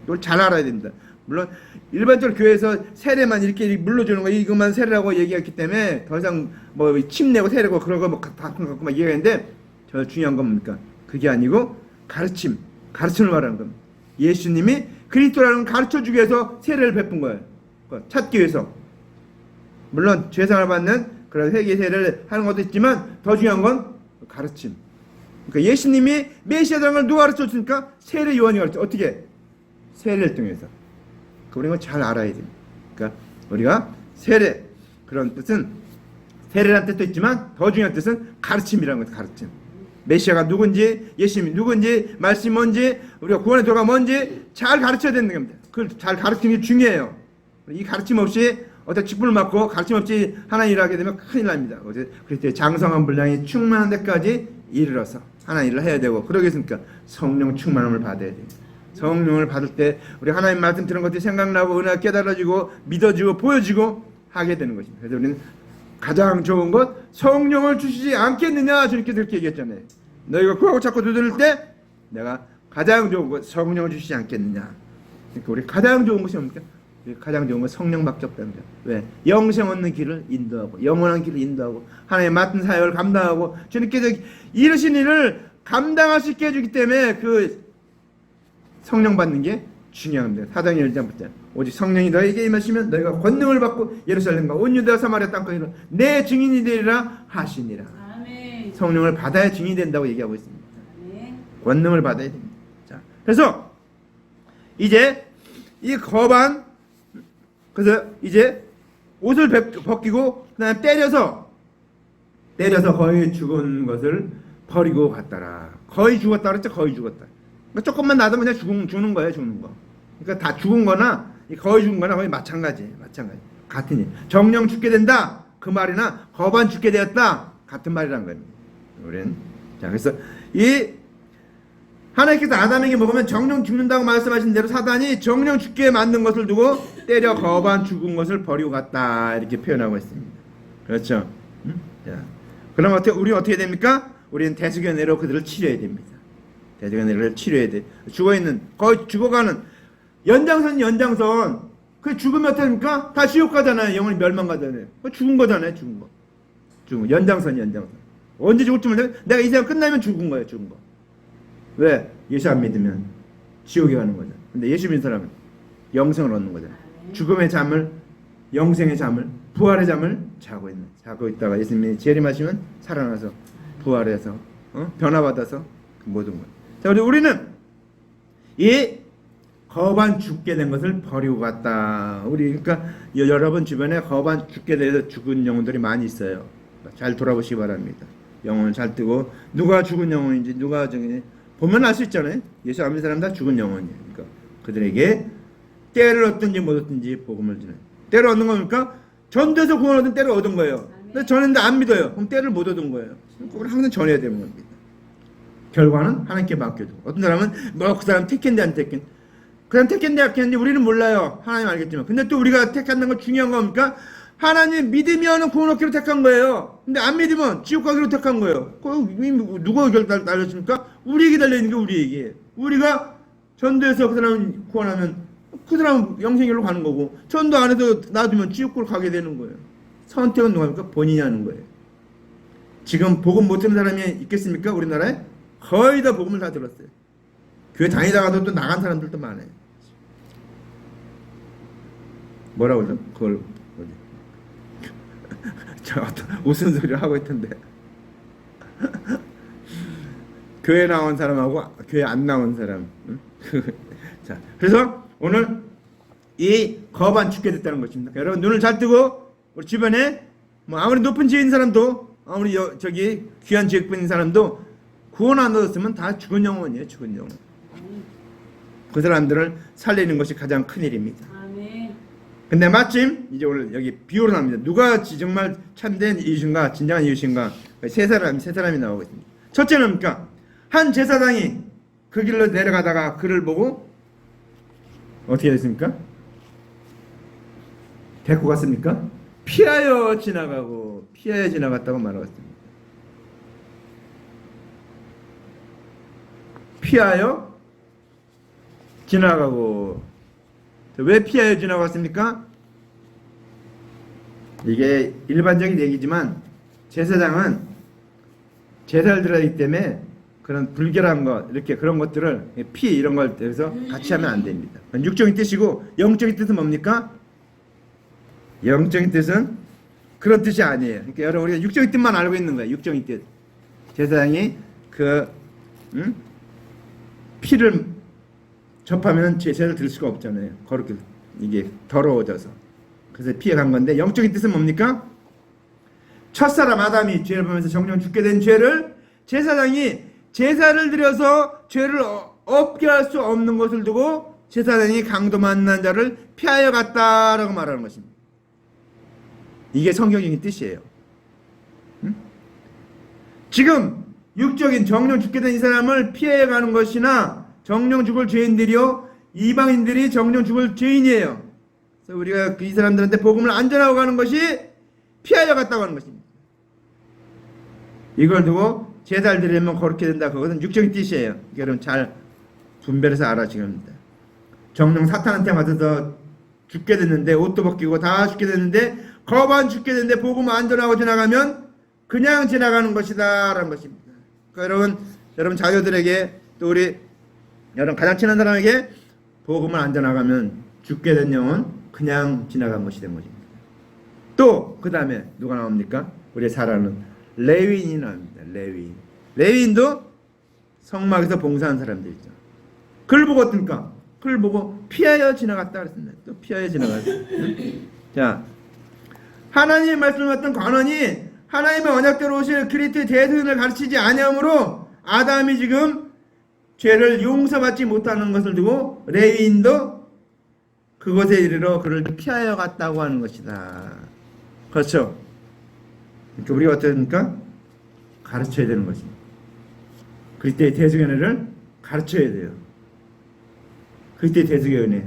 이걸 잘 알아야 됩니다. 물론 일반적으로 교회에서 세례만 이렇게 물러주는 거 이것만 세례라고 얘기했기 때문에 더 이상 뭐 침내고 세례고 그런 거뭐 다 갖고 막 얘기하는데 저 중요한 건 뭡니까? 그게 아니고 가르침을 말하는 겁니다. 예수님이 그리스도라는 가르쳐주기 위해서 세례를 베푼 거예요. 찾기 위해서. 물론 죄상을 받는 그런 회개 세례를 하는 것도 있지만 더 중요한 건 가르침. 그러니까 예수님이 메시아라는 걸 누가 가르쳐줬습니까? 세례 요한이 가르쳐. 어떻게? 세례를 통해서. 우리가 잘 알아야 됩니다. 그러니까 우리가 세례 그런 뜻은 세례라는 뜻도 있지만 더 중요한 뜻은 가르침이라는 것입니다. 가르침. 메시아가 누군지 예수님이 누군지 말씀이 뭔지 우리가 구원의 도가 뭔지 잘 가르쳐야 되는 겁니다. 그걸 잘 가르치는 게 중요해요. 이 가르침 없이 어떤 직분을 맡고 가르침 없이 하나님 일을 하게 되면 큰일 납니다. 그리스도의 장성한 분량이 충만한 데까지 이르러서 하나님 일을 해야 되고 그러겠습니까? 성령 충만함을 받아야 됩니다. 성령을 받을 때 우리 하나님 말씀 들은 것들이 생각나고 은혜가 깨달아지고 믿어지고 보여지고 하게 되는 것입니다. 그래서 우리는 가장 좋은 것 성령을 주시지 않겠느냐 주님께서 그렇게 얘기했잖아요. 너희가 구하고 찾고 두드릴 때 내가 가장 좋은 것 성령을 주시지 않겠느냐. 그러니까 우리 가장 좋은 것이 뭡니까? 가장 좋은 건 성령밖에 없다는 거죠. 왜? 영생 얻는 길을 인도하고 영원한 길을 인도하고 하나님의 맡은 사역을 감당하고 주님께서 이르신 일을 감당할 수 있게 해주기 때문에 그 성령 받는 게 중요합니다. 사도행전 1장부터 오직 성령이 너에게 임하시면 너희가 권능을 받고 예루살렘과 온 유대와 사마리아 땅까지 내 증인이 되리라 하시니라. 아멘. 성령을 받아야 증인이 된다고 얘기하고 있습니다. 아멘. 권능을 받아야 됩니다. 자, 그래서 이제 이 거반 그래서 이제 옷을 벗기고 그다음에 때려서 거의 죽은 것을 버리고 갔더라. 거의 죽었다 그랬죠. 거의 죽었다. 그러니까 조금만 놔두면 그냥 죽는 거예요. 죽는 거. 그러니까 다 죽은 거나 거의 죽은 거나 거의 마찬가지. 같은 일. 정령 죽게 된다. 그 말이나 거반 죽게 되었다. 같은 말이란 거예요. 우리는 자 그래서 이 하나님께서 아담에게 먹으면 정령 죽는다고 말씀하신 대로 사단이 정령 죽게 만든 것을 두고 때려 거반 죽은 것을 버리고 갔다 이렇게 표현하고 있습니다. 그렇죠? 응? 자, 그럼 우리 어떻게 됩니까? 우리는 대속연애로 그들을 치료해야 됩니다. 대속연애를 치료해야 돼. 죽어있는 거의 죽어가는 연장선 그 죽으면 어떻게 됩니까? 다 지옥 가잖아요. 영원히 멸망 가잖아요. 죽은 거잖아요. 죽은 거. 연장선. 언제 죽을지 몰라요. 내가 이 세상 끝나면 죽은 거예요. 죽은 거. 왜? 예수 안 믿으면 지옥에 가는 거죠. 근데 예수 믿는 사람은 영생을 얻는 거죠. 죽음의 잠을, 영생의 잠을, 부활의 잠을 자고 있다가 예수님이 재림하시면 살아나서 부활해서 변화받아서 모든 것. 자, 우리는 이 거반 죽게 된 것을 버리고 갔다. 그러니까 여러분 주변에 거반 죽게 돼서 죽은 영혼들이 많이 있어요. 잘 돌아보시기 바랍니다. 영혼을 잘 뜨고 누가 죽은 영혼인지 누가 저기 보면 알 수 있잖아요. 예수 안 믿는 사람 다 죽은 영혼이에요. 그러니까 그들에게 때를 얻든지 못 얻든지 복음을 주는. 때를 얻는 겁니까? 전도에서 구원 얻은 때를 얻은 거예요. 근데 전했는데 안 믿어요. 그럼 때를 못 얻은 거예요. 그걸 항상 전해야 되는 겁니다. 결과는 하나님께 맡겨두고. 어떤 사람은 뭐 그 사람 택했는데 안 택했는데 그 사람 택했는데 안 택했는데 우리는 몰라요. 하나님 알겠지만. 근데 또 우리가 택한다는 건 중요한 겁니까? 하나님 믿으면 구원 얻기로 택한 거예요. 근데 안 믿으면 지옥 가기로 택한 거예요. 누가 결단 달렸습니까? 우리에게 달려있는 게 우리에게. 우리가 전도해서 그 사람 구원하면 그 사람은 영생길로 가는 거고, 전도 안 해서 놔두면 지옥으로 가게 되는 거예요. 선택은 누가 합니까? 본인이 하는 거예요. 지금 복음 못 듣는 사람이 있겠습니까? 우리나라에? 거의 다 복음을 다 들었어요. 교회 다니다가도 또 나간 사람들도 많아요. 뭐라고 그러죠? 그걸 저 어떤 무슨 소리를 하고 있던데 교회 나온 사람하고 교회 안 나온 사람. 자, 그래서 오늘 이 거반 죽게 됐다는 것입니다. 여러분 눈을 잘 뜨고 우리 주변에 뭐 아무리 높은 지에 있는 사람도 아무리 저기 귀한 지역 있는 사람도 구원 안 얻었으면 다 죽은 영혼이에요. 죽은 영혼. 그 사람들을 살리는 것이 가장 큰 일입니다. 근데 마침 이제 오늘 여기 비유로 나옵니다. 누가 정말 참된 이웃인가, 진정한 이웃인가? 세 사람이 나오고 있습니다. 첫째는 뭡니까? 한 제사장이 그 길로 내려가다가 그를 보고 어떻게 됐습니까? 데리고 갔습니까? 피하여 지나갔다고 말하고 있습니다. 피하여 지나가고. 왜 피하여 지나갔습니까? 이게 일반적인 얘기지만 제사장은 제사를 드려야 하기 때문에 그런 불결한 것 이렇게 그런 것들을 이런 걸 대해서 같이 하면 안 됩니다. 육적인 뜻이고 영적인 뜻은 뭡니까? 영적인 뜻은 그런 뜻이 아니에요. 그러니까 여러분 우리가 육적인 뜻만 알고 있는 거예요. 육적인 뜻. 제사장이 피를 접하면 제사를 드릴 수가 없잖아요. 거룩해 이게 더러워져서. 그래서 피해간 건데 영적인 뜻은 뭡니까? 첫사람 아담이 죄를 범해서 정령 죽게 된 죄를 제사장이 제사를 드려서 죄를 없게 할 수 없는 것을 두고 제사장이 강도 만난 자를 피하여 갔다라고 말하는 것입니다. 이게 성경적인 뜻이에요. 지금 육적인 정령 죽게 된 이 사람을 피해 가는 것이나 정령 죽을 죄인들이요 이방인들이 정령 죽을 죄인이에요. 그래서 우리가 이 사람들한테 복음을 안 전하고 가는 것이 피하여 갔다고 하는 것입니다. 이걸 두고 제사를 드리면 거룩게 된다. 그것은 육적인 뜻이에요. 여러분 잘 분별해서 알아주셔야 합니다. 정령 사탄한테 맞아서 죽게 됐는데 옷도 벗기고 다 죽게 됐는데 거반 죽게 됐는데 복음 안 전하고 지나가면 그냥 지나가는 것이다 라는 것입니다. 그러니까 여러분 자녀들에게 또 우리 여러분 가장 친한 사람에게 복음을 안 전하가면 죽게 된 영혼 그냥 지나간 것이 된 것입니다. 또 그 다음에 누가 나옵니까? 우리 잘 아는 레위인이 나옵니다. 레위인도 성막에서 봉사한 사람들이죠. 그걸 보고 어떻습니까? 그걸 보고 피하여 지나갔다 그랬습니다. 또 피하여 지나갔다. 자, 하나님의 말씀을 받던 관원이 하나님의 언약대로 오실 그리스도의 대승을 가르치지 아니하므로 아담이 지금 죄를 용서받지 못하는 것을 두고 레위인도 그곳에 이르러 그를 피하여 갔다고 하는 것이다. 그렇죠? 그러니까 우리가 어떻습니까? 가르쳐야 되는 것입니다. 그리스도의 대승연회를 가르쳐야 돼요. 그때 대속의 은혜.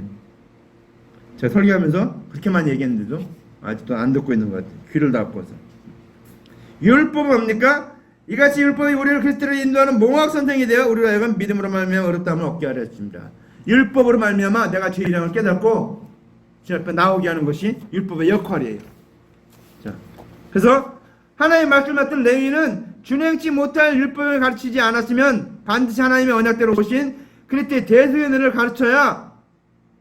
제가 설교하면서 그렇게만 얘기했는데도 아직도 안 듣고 있는 것 같아요. 귀를 닫고서. 율법은 뭡니까? 이같이 율법이 우리를 그리스도로 인도하는 몽학 선생이 되어 우리가 하여금 믿음으로 말미암아 어렵다함을 얻게 하려 했습니다. 율법으로 말미암아 내가 죄인임을 깨닫고 주 앞에 나오게 하는 것이 율법의 역할이에요. 자, 그래서 하나님의 말씀을 맡은 레위는 준행치 못할 율법을 가르치지 않았으면 반드시 하나님의 언약대로 오신 그리스도의 대속의 은혜를 가르쳐야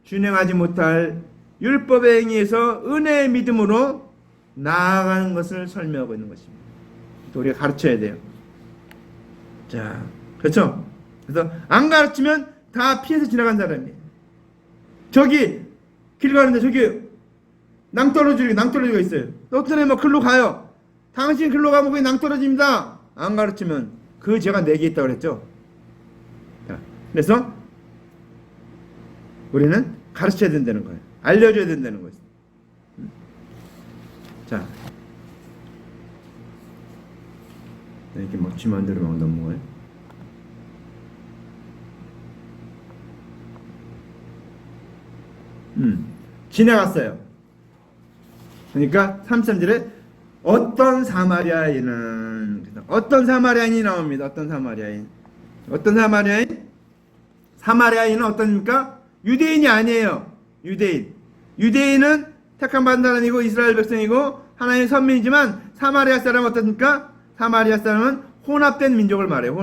준행하지 못할 율법의 행위에서 은혜의 믿음으로 나아가는 것을 설명하고 있는 것입니다. 또 우리가 가르쳐야 돼요. 자, 그렇죠? 그래서 안 가르치면 다 피해서 지나간 사람이에요. 저기 길 가는데 저기 낭떠러지가 있어요. 어떤 애뭐 글로 가요. 당신 글로 가면 그게 낭떠러집니다. 안 가르치면 그 죄가 내게 있다고 그랬죠. 자, 그래서 우리는 가르쳐야 된다는 거예요. 알려줘야 된다는 거예요. 자, 이렇게 막 쥐만대로 막 넘어가요. 지나갔어요. 그러니까 33절에 어떤 사마리아인이 나옵니다. 어떤 사마리아인? 사마리아인은 어떻습니까? 유대인이 아니에요. 유대인은 택함 받은 사람이고 이스라엘 백성이고 하나님의 선민이지만 사마리아 사람은 어떻습니까? 사마리아 사람은 혼합된 민족을 말해요.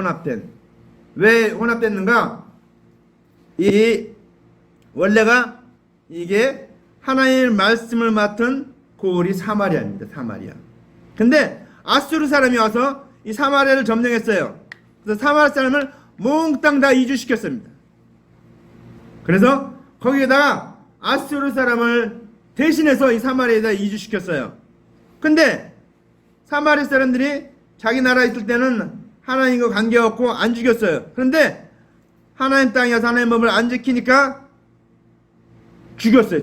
왜 혼합됐는가? 원래가 이게 하나님의 말씀을 맡은 고을이 사마리아입니다. 근데 아수르 사람이 와서 이 사마리아를 점령했어요. 그래서 사마리아 사람을 몽땅 다 이주시켰습니다. 그래서 거기에다가 아수르 사람을 대신해서 이 사마리아에다 이주시켰어요. 근데 사마리아 사람들이 자기 나라에 있을 때는 하나님과 관계없고 안 죽였어요. 그런데 하나님 땅에 와서 하나님의 법을 안 지키니까 죽였어요.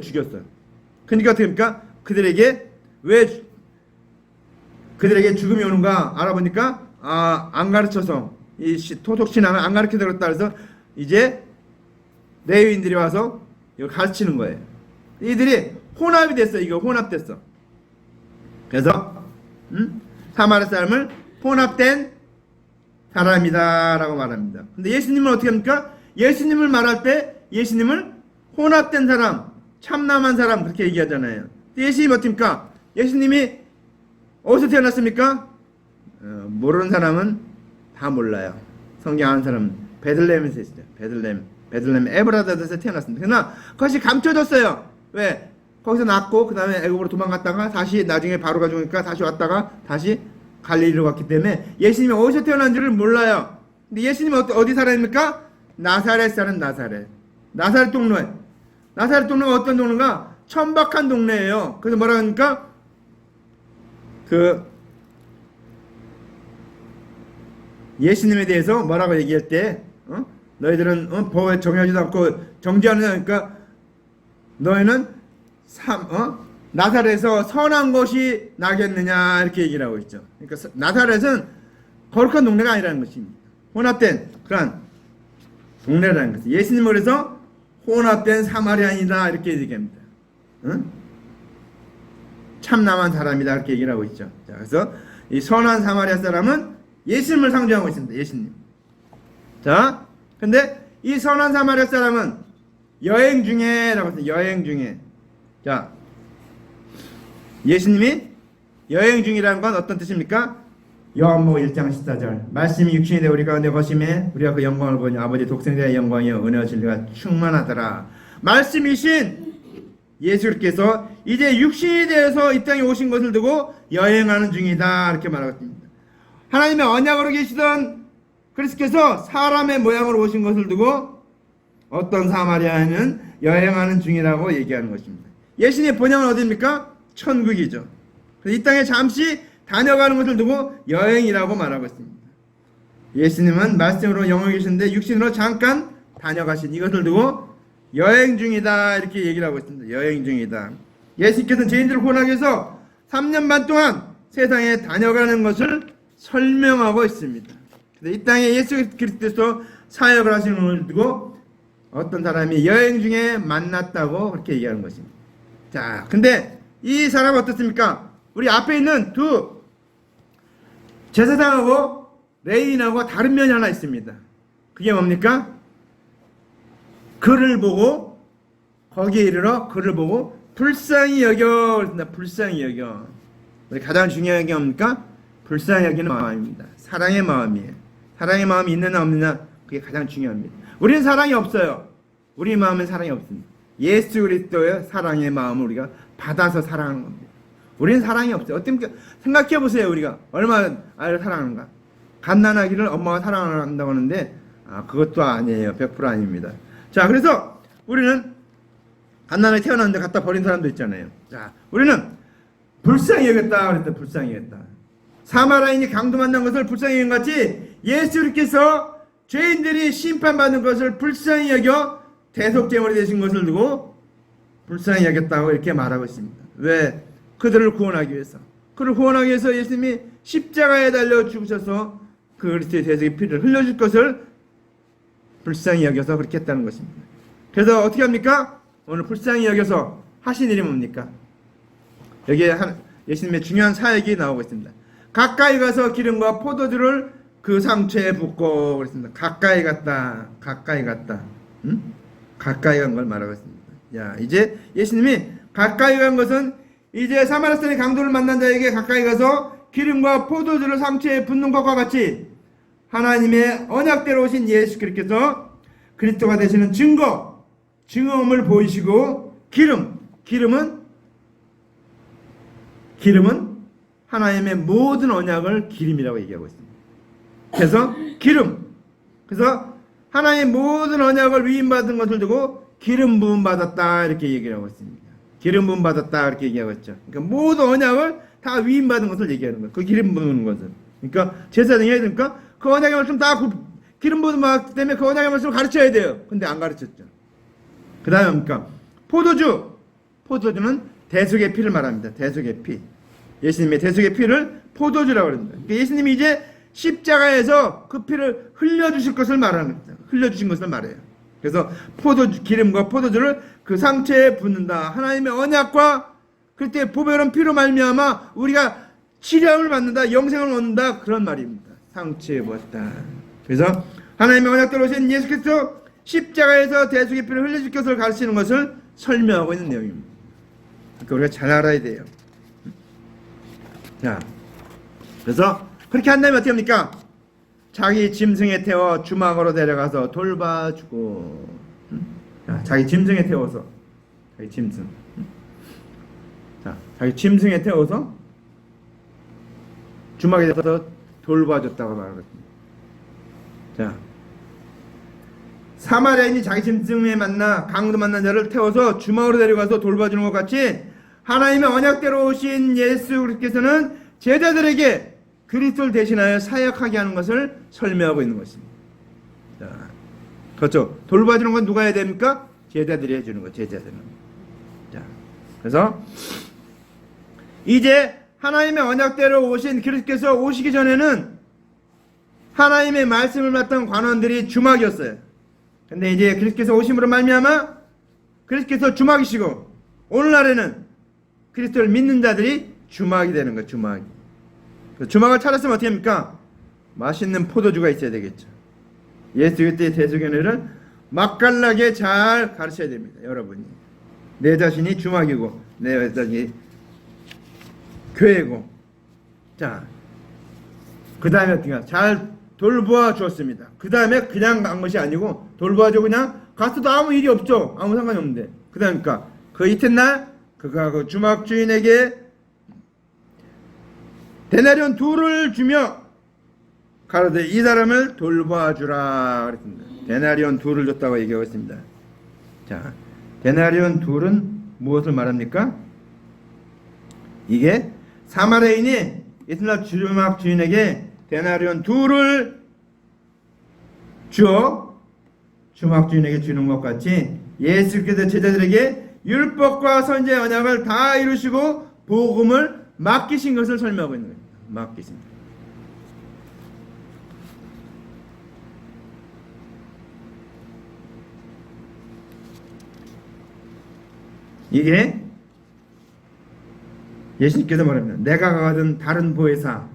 그러니까 어떻게 합니까? 그들에게 죽음이 오는가 알아보니까 안 가르쳐서 이 토속 신앙을 안 가르쳐 들었다 그래서 이제 레위인들이 와서 이걸 가르치는 거예요. 이들이 혼합이 됐어. 이거 혼합됐어. 그래서 사마리아 사람을 혼합된 사람이다라고 말합니다. 근데 예수님은 어떻게 합니까? 예수님을 말할 때 예수님을 혼합된 사람, 참남한 사람 그렇게 얘기하잖아요. 예수님이 어떻습니까? 예수님이 어디서 태어났습니까? 모르는 사람은 다 몰라요. 성경 아는 사람은 베들레헴에서 있어요. 베들레헴 에브라다에서 태어났습니다. 그러나 그것이 감춰졌어요. 왜? 거기서 낳고 그 다음에 애굽으로 도망갔다가 다시 나중에 바로가 죽으니까 다시 왔다가 다시 갈릴리로 갔기 때문에 예수님이 어디서 태어난지를 몰라요. 근데 예수님이 어디 사람입니까? 나사렛 사는 나사렛 동네. 나사렛 동네가 어떤 동네인가? 천박한 동네예요. 그래서 뭐라 하니까 예수님에 대해서 뭐라고 얘기할 때 너희들은 법에 정하지도 않고 정죄하느냐 그러니까 너희는 나사렛에서 선한 것이 나겠느냐 이렇게 얘기를 하고 있죠. 그러니까 나사렛은 거룩한 동네가 아니라는 것입니다. 혼합된 그런 동네라는 것이죠. 예수님은 그래서 혼합된 사마리아인이다 이렇게 얘기합니다. 참남한 사람이다 이렇게 얘기를 하고 있죠. 자, 그래서 이 선한 사마리아 사람은 예수님을 상징하고 있습니다. 예수님. 자, 근데 이 선한 사마리아 사람은 여행 중에라고 했어요. 여행 중에. 자, 예수님이 여행 중이라는 건 어떤 뜻입니까? 요한복음 1장 14절 말씀이 육신이 되어 우리 가운데 거심에 우리가 그 영광을 보니 아버지 독생자의 영광이요 은혜와 진리가 충만하더라. 말씀이신 예수께서 이제 육신이 되어서 이 땅에 오신 것을 두고 여행하는 중이다 이렇게 말하고 있습니다. 하나님의 언약으로 계시던 그리스도께서 사람의 모양으로 오신 것을 두고 어떤 사마리아인은 여행하는 중이라고 얘기하는 것입니다. 예수님의 본향은 어디입니까? 천국이죠. 그래서 이 땅에 잠시 다녀가는 것을 두고 여행이라고 말하고 있습니다. 예수님은 말씀으로 영원히 계시는데 육신으로 잠깐 다녀가신 이것을 두고 여행 중이다 이렇게 얘기를 하고 있습니다. 여행 중이다. 예수님께서는 죄인들을 구원하기 위해서 3년 반 동안 세상에 다녀가는 것을 설명하고 있습니다. 이 땅에 예수 그리스도께서 사역을 하시는 분을 두고 어떤 사람이 여행 중에 만났다고 그렇게 얘기하는 것입니다. 자, 근데 이 사람은 어떻습니까? 우리 앞에 있는 두 제사장하고 레위인하고 다른 면이 하나 있습니다. 그게 뭡니까? 그를 보고 거기에 이르러 그를 보고 불쌍히 여겨 그랬습니다. 불쌍히 여겨. 우리 가장 중요한 게 뭡니까? 불쌍히 여기는 마음입니다. 사랑의 마음이에요. 사랑의 마음이 있느냐 없느냐 그게 가장 중요합니다. 우리는 사랑이 없어요. 우리 마음엔 사랑이 없습니다. 예수 그리스도의 사랑의 마음을 우리가 받아서 사랑하는 겁니다. 우리는 사랑이 없어요. 어떻게 생각해 보세요. 우리가 얼마나 아이를 사랑하는가? 갓난아기를 엄마가 사랑한다고 하는데 그것도 아니에요. 100% 아닙니다. 자, 그래서 우리는 갓난아기 태어났는데 갖다 버린 사람도 있잖아요. 자, 우리는 불쌍히 여겼다 그랬다. 불쌍히 여겼다. 사마라인이 강도 만난 것을 불쌍히 여긴 같이 예수님께서 죄인들이 심판받는 것을 불쌍히 여겨 대속제물이 되신 것을 두고 불쌍히 여겼다고 이렇게 말하고 있습니다. 왜? 그들을 구원하기 위해서. 그를 구원하기 위해서 예수님이 십자가에 달려 죽으셔서 그 그리스도의 대속의 피를 흘려줄 것을 불쌍히 여겨서 그렇게 했다는 것입니다. 그래서 어떻게 합니까? 오늘 불쌍히 여겨서 하신 일이 뭡니까? 여기에 예수님의 중요한 사역이 나오고 있습니다. 가까이 가서 기름과 포도주를 그 상처에 붓고 그랬습니다. 가까이 갔다. 가까이 갔다. 응? 가까이 간 걸 말하고 있습니다. 야, 이제 예수님이 가까이 간 것은 이제 사마리아 사람이 강도를 만난 자에게 가까이 가서 기름과 포도주를 상처에 붓는 것과 같이 하나님의 언약대로 오신 예수 그리스도께서 그리스도가 되시는 증거음을 보이시고 기름은 하나님의 모든 언약을 기름이라고 얘기하고 있습니다. 그래서 그래서 하나님의 모든 언약을 위임받은 것을 두고 기름 부음 받았다 이렇게 얘기를 하고 있습니다. 기름 부음 받았다 이렇게 얘기하고 있죠. 그러니까 모든 언약을 다 위임받은 것을 얘기하는 거예요. 그 기름 부는 것은. 그러니까 제사장이 해야 되니까 그 언약의 말씀 다 기름 부음 받았기 때문에 그 언약의 말씀을 가르쳐야 돼요. 근데 안 가르쳤죠. 그 다음에 뭡니까? 포도주는 대속의 피를 말합니다. 대속의 피. 예수님의 대속의 피를 포도주라고 합니다. 그러니까 예수님이 이제 십자가에서 그 피를 흘려주실 것을 말하는 겁니다. 흘려주신 것을 말해요. 그래서 기름과 포도주를 그 상처에 붓는다. 하나님의 언약과 그때 보배로운 피로 말미암아 우리가 치료함을 받는다. 영생을 얻는다. 그런 말입니다. 상처에 부었다. 그래서 하나님의 언약대로 오신 예수 그리스도 십자가에서 대속의 피를 흘려줄 것을 가르치는 것을 설명하고 있는 내용입니다. 그러니까 우리가 잘 알아야 돼요. 자, 그래서 그렇게 한다면 어떻게 합니까? 자기 짐승에 태워 주막으로 데려가서 돌봐주고, 자, 자기 짐승에 태워서, 자기 짐승에 태워서 주막에 대해서 돌봐줬다고 말하거든요. 자, 사마리아인이 자기 짐승에 강도 만난 자를 태워서 주막으로 데려가서 돌봐주는 것 같이 하나님의 언약대로 오신 예수 그리스도께서는 제자들에게 그리스도를 대신하여 사역하게 하는 것을 설명하고 있는 것입니다. 자, 그렇죠. 돌봐주는 건 누가 해야 됩니까? 제자들이 해주는 거, 제자들은. 자, 그래서 이제 하나님의 언약대로 오신 그리스도께서 오시기 전에는 하나님의 말씀을 맡던 관원들이 주막이었어요. 근데 이제 그리스도께서 오심으로 말미암아 그리스도께서 주막이시고 오늘날에는 그리스도를 믿는 자들이 주막이 되는 거예요. 주막을 차렸으면 어떻게 합니까? 맛있는 포도주가 있어야 되겠죠. 예수 그리스도의 대속연회를 맛깔나게 잘 가르쳐야 됩니다. 여러분이 내 자신이 주막이고 내 자신이 교회고, 자, 그 다음에 어떻게 잘 돌보아 주었습니다. 그 다음에 그냥 간 것이 아니고 돌보아줘 그냥 갔어도 아무 일이 없죠. 아무 상관이 없는데 그 다음이니까 그 이튿날 그가 그 주막 주인에게 데나리온 2를 주며 가로되 이 사람을 돌봐주라 그랬습니다. 데나리온 2를 줬다고 얘기하고 있습니다. 자, 데나리온 2는 무엇을 말합니까? 이게 사마리아인이 이튿날 주막 주인에게 데나리온 2를 주어 주막 주인에게 주는 것 같이 예수께서 제자들에게 율법과 선지의 언약을 다 이루시고 복음을 맡기신 것을 설명하고 있는 거예요. 맡기신. 이게 예수님께서 말합니다. 내가 가든 다른 보혜사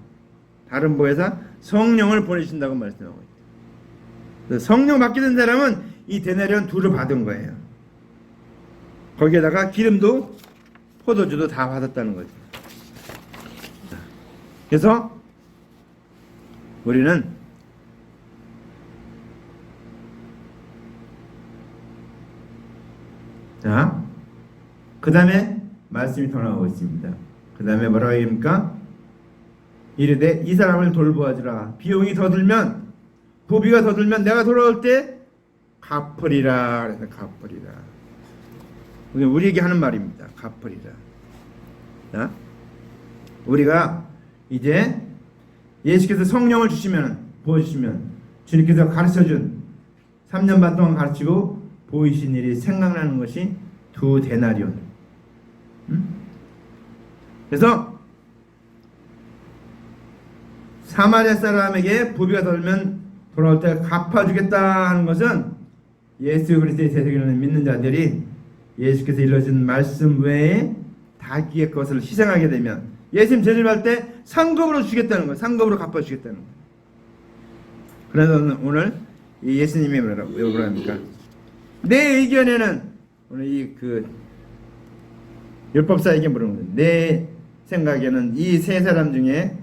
성령을 보내신다고 말씀하고 있다. 성령 받게 된 사람은 이 데나리온 둘을 받은 거예요. 거기에다가 기름도 포도주도 다 받았다는 거죠. 그래서 우리는 자, 그 다음에 말씀이 더 나오고 있습니다. 그 다음에 뭐라고 얘기합니까? 이르되 이 사람을 돌보아주라. 비용이 더 들면, 부비가 더 들면 내가 돌아올 때 갚으리라. 그래서 갚으리라. 우리에게 하는 말입니다. 갚으리라. 자, 우리가 이제 예수께서 성령을 주시면, 부어주시면, 주님께서 가르쳐준 3년 반 동안 가르치고 보이신 일이 생각나는 것이 두 데나리온. 그래서 사마리아 사람에게 부비가 덜면 돌아올 때 갚아주겠다 하는 것은 예수 그리스도의 대적을 믿는 자들이 예수께서 일러준 말씀 외에 자기의 것을 희생하게 되면 예수님 제물할 때 상급으로 주겠다는 거예요. 상급으로 갚아주겠다는 거예요. 그래서 오늘 이 예수님이 뭐라고 합니까? 내 의견에는 오늘 이 율법사에게 물은 거예요. 내 생각에는 이 세 사람 중에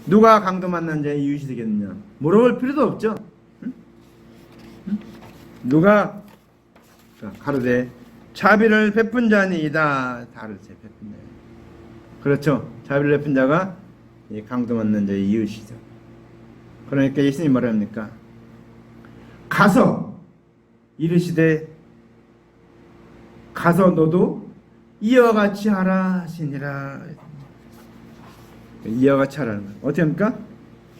누가 강도 만난 자의 이웃이 되겠느냐? 물어볼 필요도 없죠. 응? 누가 가로되 자비를 베푼 자니이다. 다르지 베푼 자. 그렇죠. 자비를 베푼 자가 이 강도 만난 자의 이웃이죠. 그러니까 예수님이 뭐라 합니까? 가서 이르시되 가서 너도 이와 같이 하라 하시니라. 이와 같이 하라는 거예요. 어떻게 합니까?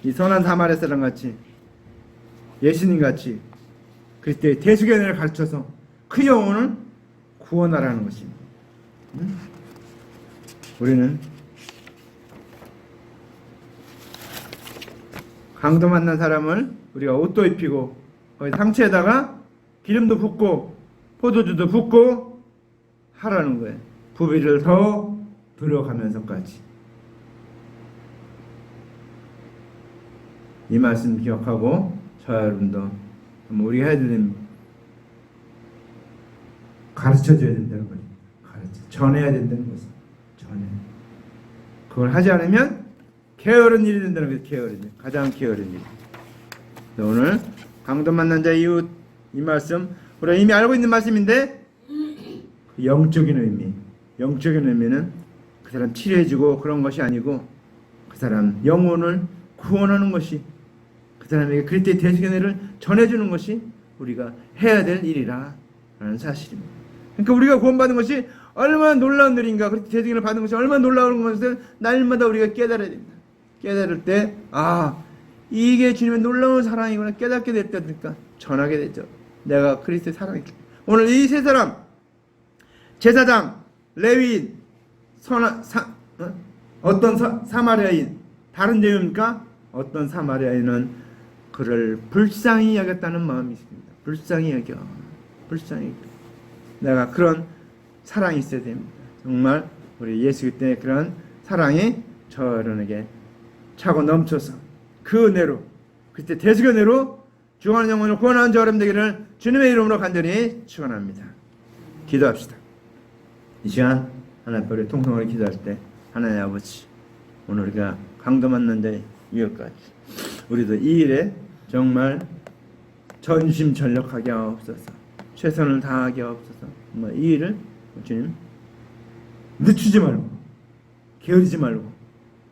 이 선한 사마리아 사람 같이 예수님 같이 그리스도의 대속의 은혜를 가르쳐서 그 영혼을 구원하라는 것입니다. 우리는 강도 만난 사람을 우리가 옷도 입히고 거기 상처에다가 기름도 붓고 포도주도 붓고 하라는 거예요. 부비를 더 들어가면서까지. 이 말씀 기억하고 저와 여러분도 우리가 해야 되는 가르쳐줘야 된다는 거죠. 전해야 된다는 거죠. 전해. 그걸 하지 않으면 게으른 일이 된다는 거죠. 게으른 일. 가장 게으른 일. 오늘 강도 만난 자 이웃 이 말씀 우리가 이미 알고 있는 말씀인데 영적인 의미. 영적인 의미는 그 사람 치료해주고 그런 것이 아니고 그 사람 영혼을 구원하는 것이 그 사람에게 그리스도의 대속의 은혜를 전해주는 것이 우리가 해야 될 일이라 라는 사실입니다. 그러니까 우리가 구원받은 것이 얼마나 놀라운 일인가, 그리스도의 대속의 은혜를 받는 것이 얼마나 놀라운 것을 날마다 우리가 깨달아야 됩니다. 깨달을 때 이게 주님의 놀라운 사랑이구나 깨닫게 될 때니까 전하게 되죠. 내가 그리스도의 사랑이기. 오늘 이 세 사람 제사장, 레위인, 어떤 사마리아인 다른 점입니까? 어떤 사마리아인은 그를 불쌍히 여겼다는 마음이 있습니다. 불쌍히 여겨. 내가 그런 사랑이 있어야 됩니다. 정말 우리 예수 그리스도의 그런 사랑이 저에게 차고 넘쳐서 그 은혜로 그때 대속의 은혜로 죽어가는 영혼을 구원하는 저 여러분 되기를 주님의 이름으로 간절히 축원합니다. 기도합시다. 이 시간 하나님 앞에 통성으로 기도할 때 하나님 아버지 오늘 우리가 강도 만난 자의 이웃까지 우리도 이 일에 정말 전심전력하게 하옵소서. 최선을 다하게 하옵소서. 정말 이 일을 주님 늦추지 말고 게으르지 말고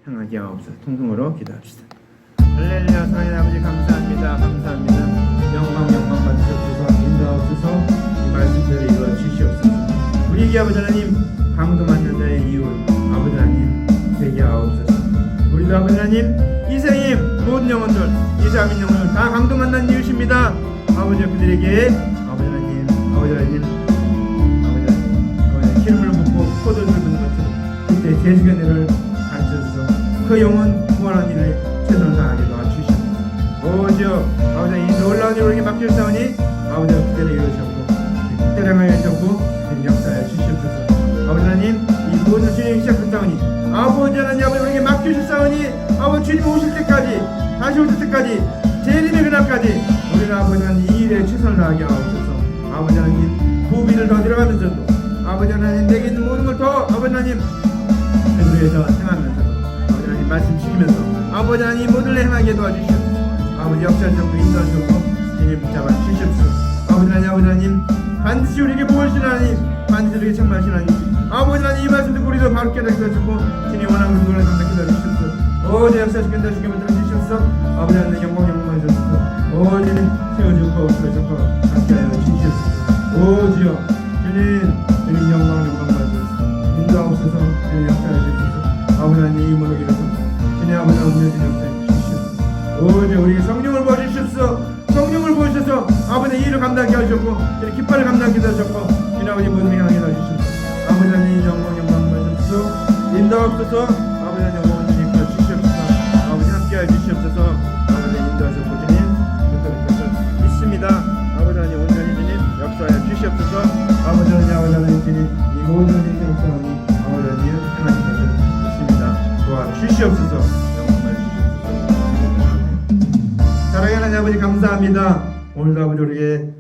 행하게 하옵소서. 통성으로 기도합시다. 할렐루야. 사랑의 아버지 감사합니다. 영광 받으시옵소서. 인도하옵소서. 이 말씀대로 이루어 주시옵소서. 우리 아버지 하나님 강도 만난 자의 이웃 아버지 하나님 되게 하옵소서. 우리도 아버지 하나님 이 생의 모든 영혼들 이사민 영혼을 다 강도 만난 이웃입니다. 아버지 그들에게 아버지 하나님 기름을 붓고 포도주를 붓는 것처럼 그때 대속의 은혜를 가르쳐서 그 영혼 구원하는 일을 최선을 다하게 도와주시옵소서. 오시오 아버지 이 놀라운 일을 우리에게 맡겨주사오니 아버지 그때를 이루셨고 그때를 향하여 주셨고 역사에 모든 주님 시작했사오니 아버지 하나님 아버지 우리에게 맡겨주셨사오니 아버지 주님 오실 때까지 다시 오실 때까지 재림의 그날까지 우리는 아버지 하나님 이 일에 최선을 다하게 하옵소서. 아버지 하나님 부비를 더 들어가면서도 아버지 하나님 내게 있는 모든 걸 더 아버지 하나님 위해서 행하면서 아버지 하나님 말씀 주시면서 아버지 하나님 모두를 행하게 도와주시옵소서. 아버지 역사적으로 인도하시고 주님 붙잡아 주시옵소서. 아버지 하나님 반드시 우리에게 보호하시는 하나님 반드시 우리에게 청하시는 하나님 아버지 하나님 이 말씀 듣고 우리도 바로 깨닫게 해주시고 주님 원하는 그걸 감당해 주시옵소서. 내 역사하시고 인도하시게 만들어 주시옵소서. 아버지 하나님 영광 하소서. 주님 세워주고 그러셨고 함께하여 주시옵소서. 주여 주님 영광 받으소서. 인도하옵소서. 주님 역사해 주시옵소서. 아버지 하나님 이 모든 일을 주님 아버지 하나님 운명진 역사해 주시옵소서. 주여 우리에게 성령을 부어주시옵소서. 성령을 보여주셔서 아버지 이 일을 감당하게 하셨고 주님 깃발을 감당하게 하셨고 주님 아버지 모든 일 하게 하셨소. 아버지 하나님 영광 받으소서. 인도하옵소서. 아버지 하나님 영광 주님 주시옵소서. 아버지 함께하여 주시옵소서. 아버지 인도하셨고 주님 붙들릴 것을 믿습니다. 아버지 하나님 온전히 주님 역사하여 주시옵소서. 아버지 하나님 주님 이 모든 일을 역사하니 아버지 하나님 행하신 것을 믿습니다. 도와주시옵소서. 영광 주시옵소서. 사랑하는 하나님 아버지 감사합니다. 오늘도 아버지 우리에게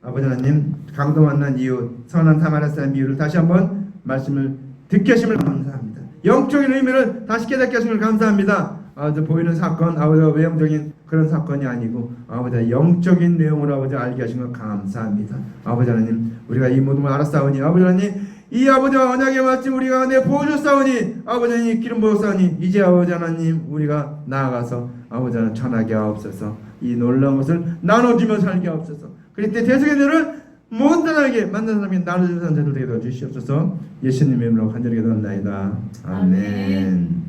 아버지 하나님 강도 만난 이유 선한 사마리아 사람 이유를 다시 한번 말씀을 듣게 하심을 감사합니다. 영적인 의미를 다시 깨닫게 하심을 감사합니다. 아버지 보이는 사건 아버지 외형적인 그런 사건이 아니고 아버지 영적인 내용으로 아버지 알게 하신 것 감사합니다. 아버지 하나님 우리가 이 모든 걸 알았사오니 아버지 하나님 이 아버지와 언약의 말씀 우리가 내 보여줬사오니 아버지 하나님 기름 부었사오니 이제 아버지 하나님 우리가 나아가서 아버지 하나님 전하게 하옵소서. 이 놀라운 것을 나눠주며 살게 하옵소서. 그럴 때 대속의 너를 모든 사람에게 만난 사람에게 나눠주는 사람들 되게 도와주시옵소서. 예수님의 이름으로 간절히 기도합나이다. 아멘.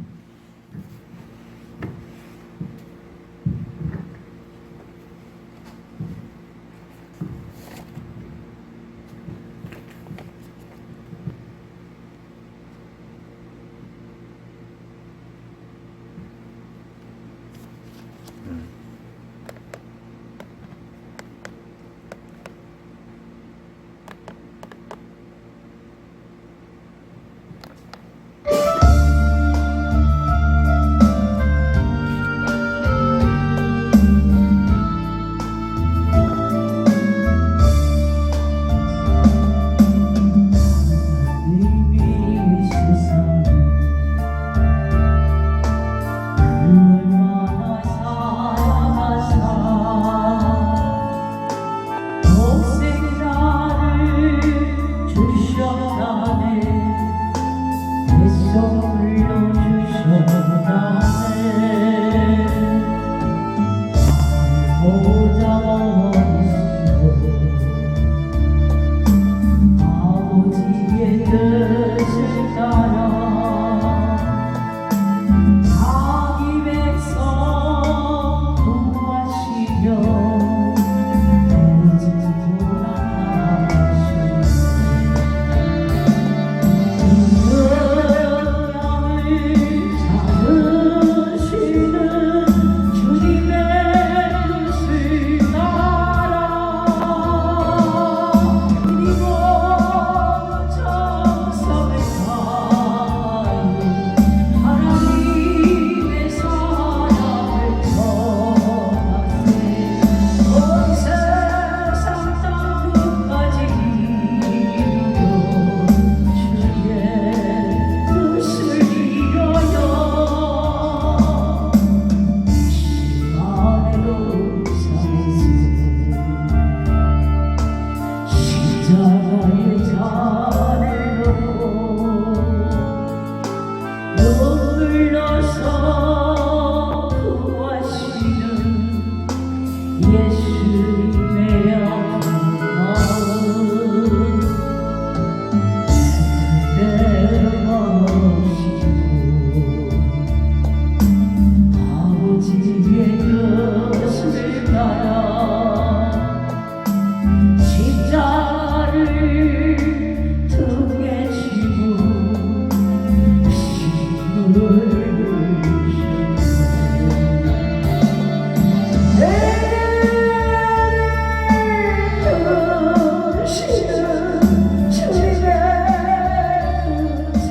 주님의 그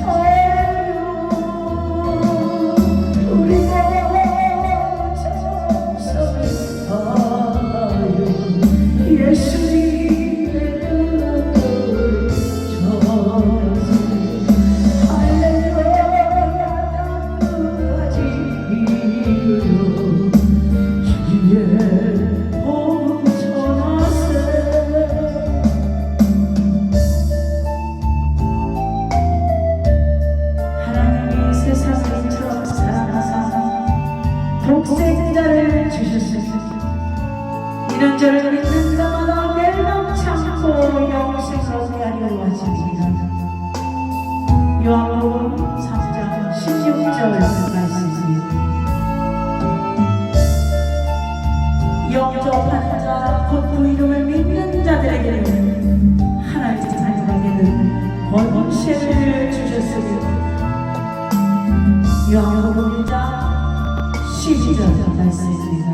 사랑 이절을 믿는 자마다 멸망치 않고 영생을 하려 하십니다. 요한복음 3장 16절 말씀입니다. 영접하는 자, 곧 그 이름을 믿는 자들에게는 하나님의 자녀에게는 권세를 주셨으니 요한복음 1장 12절 말씀입니다.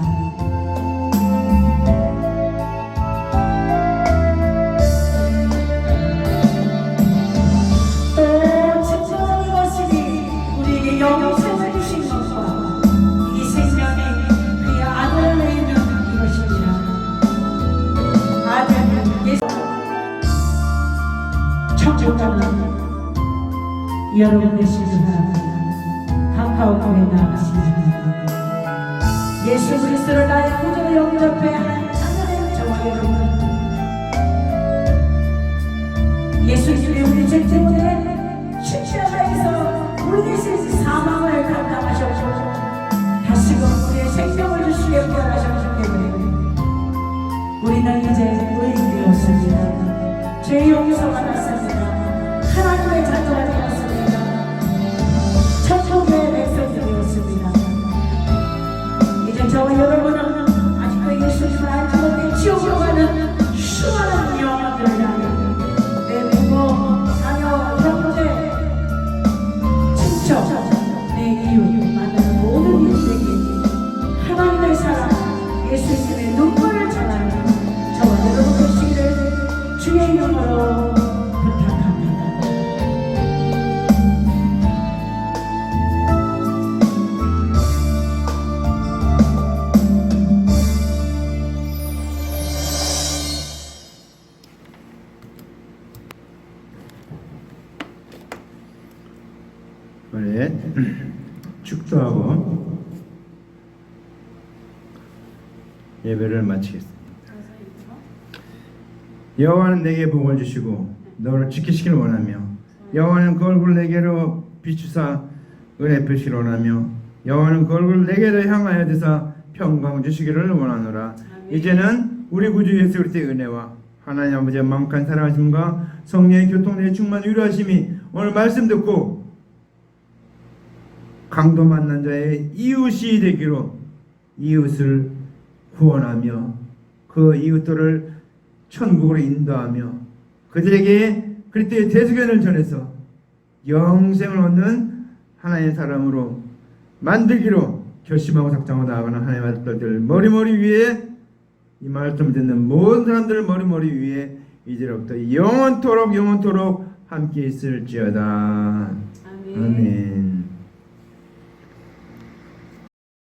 또 측정한 것이니 우리에게 영생을 주신 것과 이 생명이 그의 아들을 있는 이것입니다. 아들 예수 천국 가는 여러분의 신중한 가까운 교회 나가십니다. 예수 그리스도를 나의 구주로 영접해 하나님 자녀된 저와 여러분, 예수님이 우리 죄 때문에 십자가에서 우리 대신 사망을 감당하셨고 다시금 우리의 생명을 주시게 부활하셨기 때문에 우리는 이제 의인이 되었습니다. 죄 용서가 났습니다. 하나님의 자녀가 되었습니다. 천국의 백성이 되었습니다. 이제 저와 여러분은 아직도 예수님을 알지 못해 지옥으로 가는 수많은 영혼들을 향해 내 부모, 자녀, 형제, 친척, 내 이웃 만나는 모든 이들에게 하나님의 사랑, 예수님의 눈물을 전하는 저와 여러분 되시기를 주의 이름으로 부탁합니다.
우리 축도하고 예배를 마치겠습니다. 여호와는 내게 복을 주시고 너를 지키시길 원하며 여호와는 그 얼굴을 내게로 비추사 은혜 베푸시길 원하며 여호와는 그 얼굴을 내게로 향하여 드사 평강 주시기를 원하노라. 이제는 우리 구주 예수 그리스도의 은혜와 하나님 아버지의 만족한 사랑하심과 성령의 교통의 충만 위로하심이 오늘 말씀 듣고 강도 만난 자의 이웃이 되기로 이웃을 구원하며 그 이웃들을 천국으로 인도하며 그들에게 그리스도의 대속연을 전해서 영생을 얻는 하나님의 사람으로 만들기로 결심하고 작정하고 나아가는 하나님의 아들들 머리머리 위에 이 말씀을 듣는 모든 사람들 머리머리 위에 이제로부터 영원토록 함께 있을지어다. 아멘.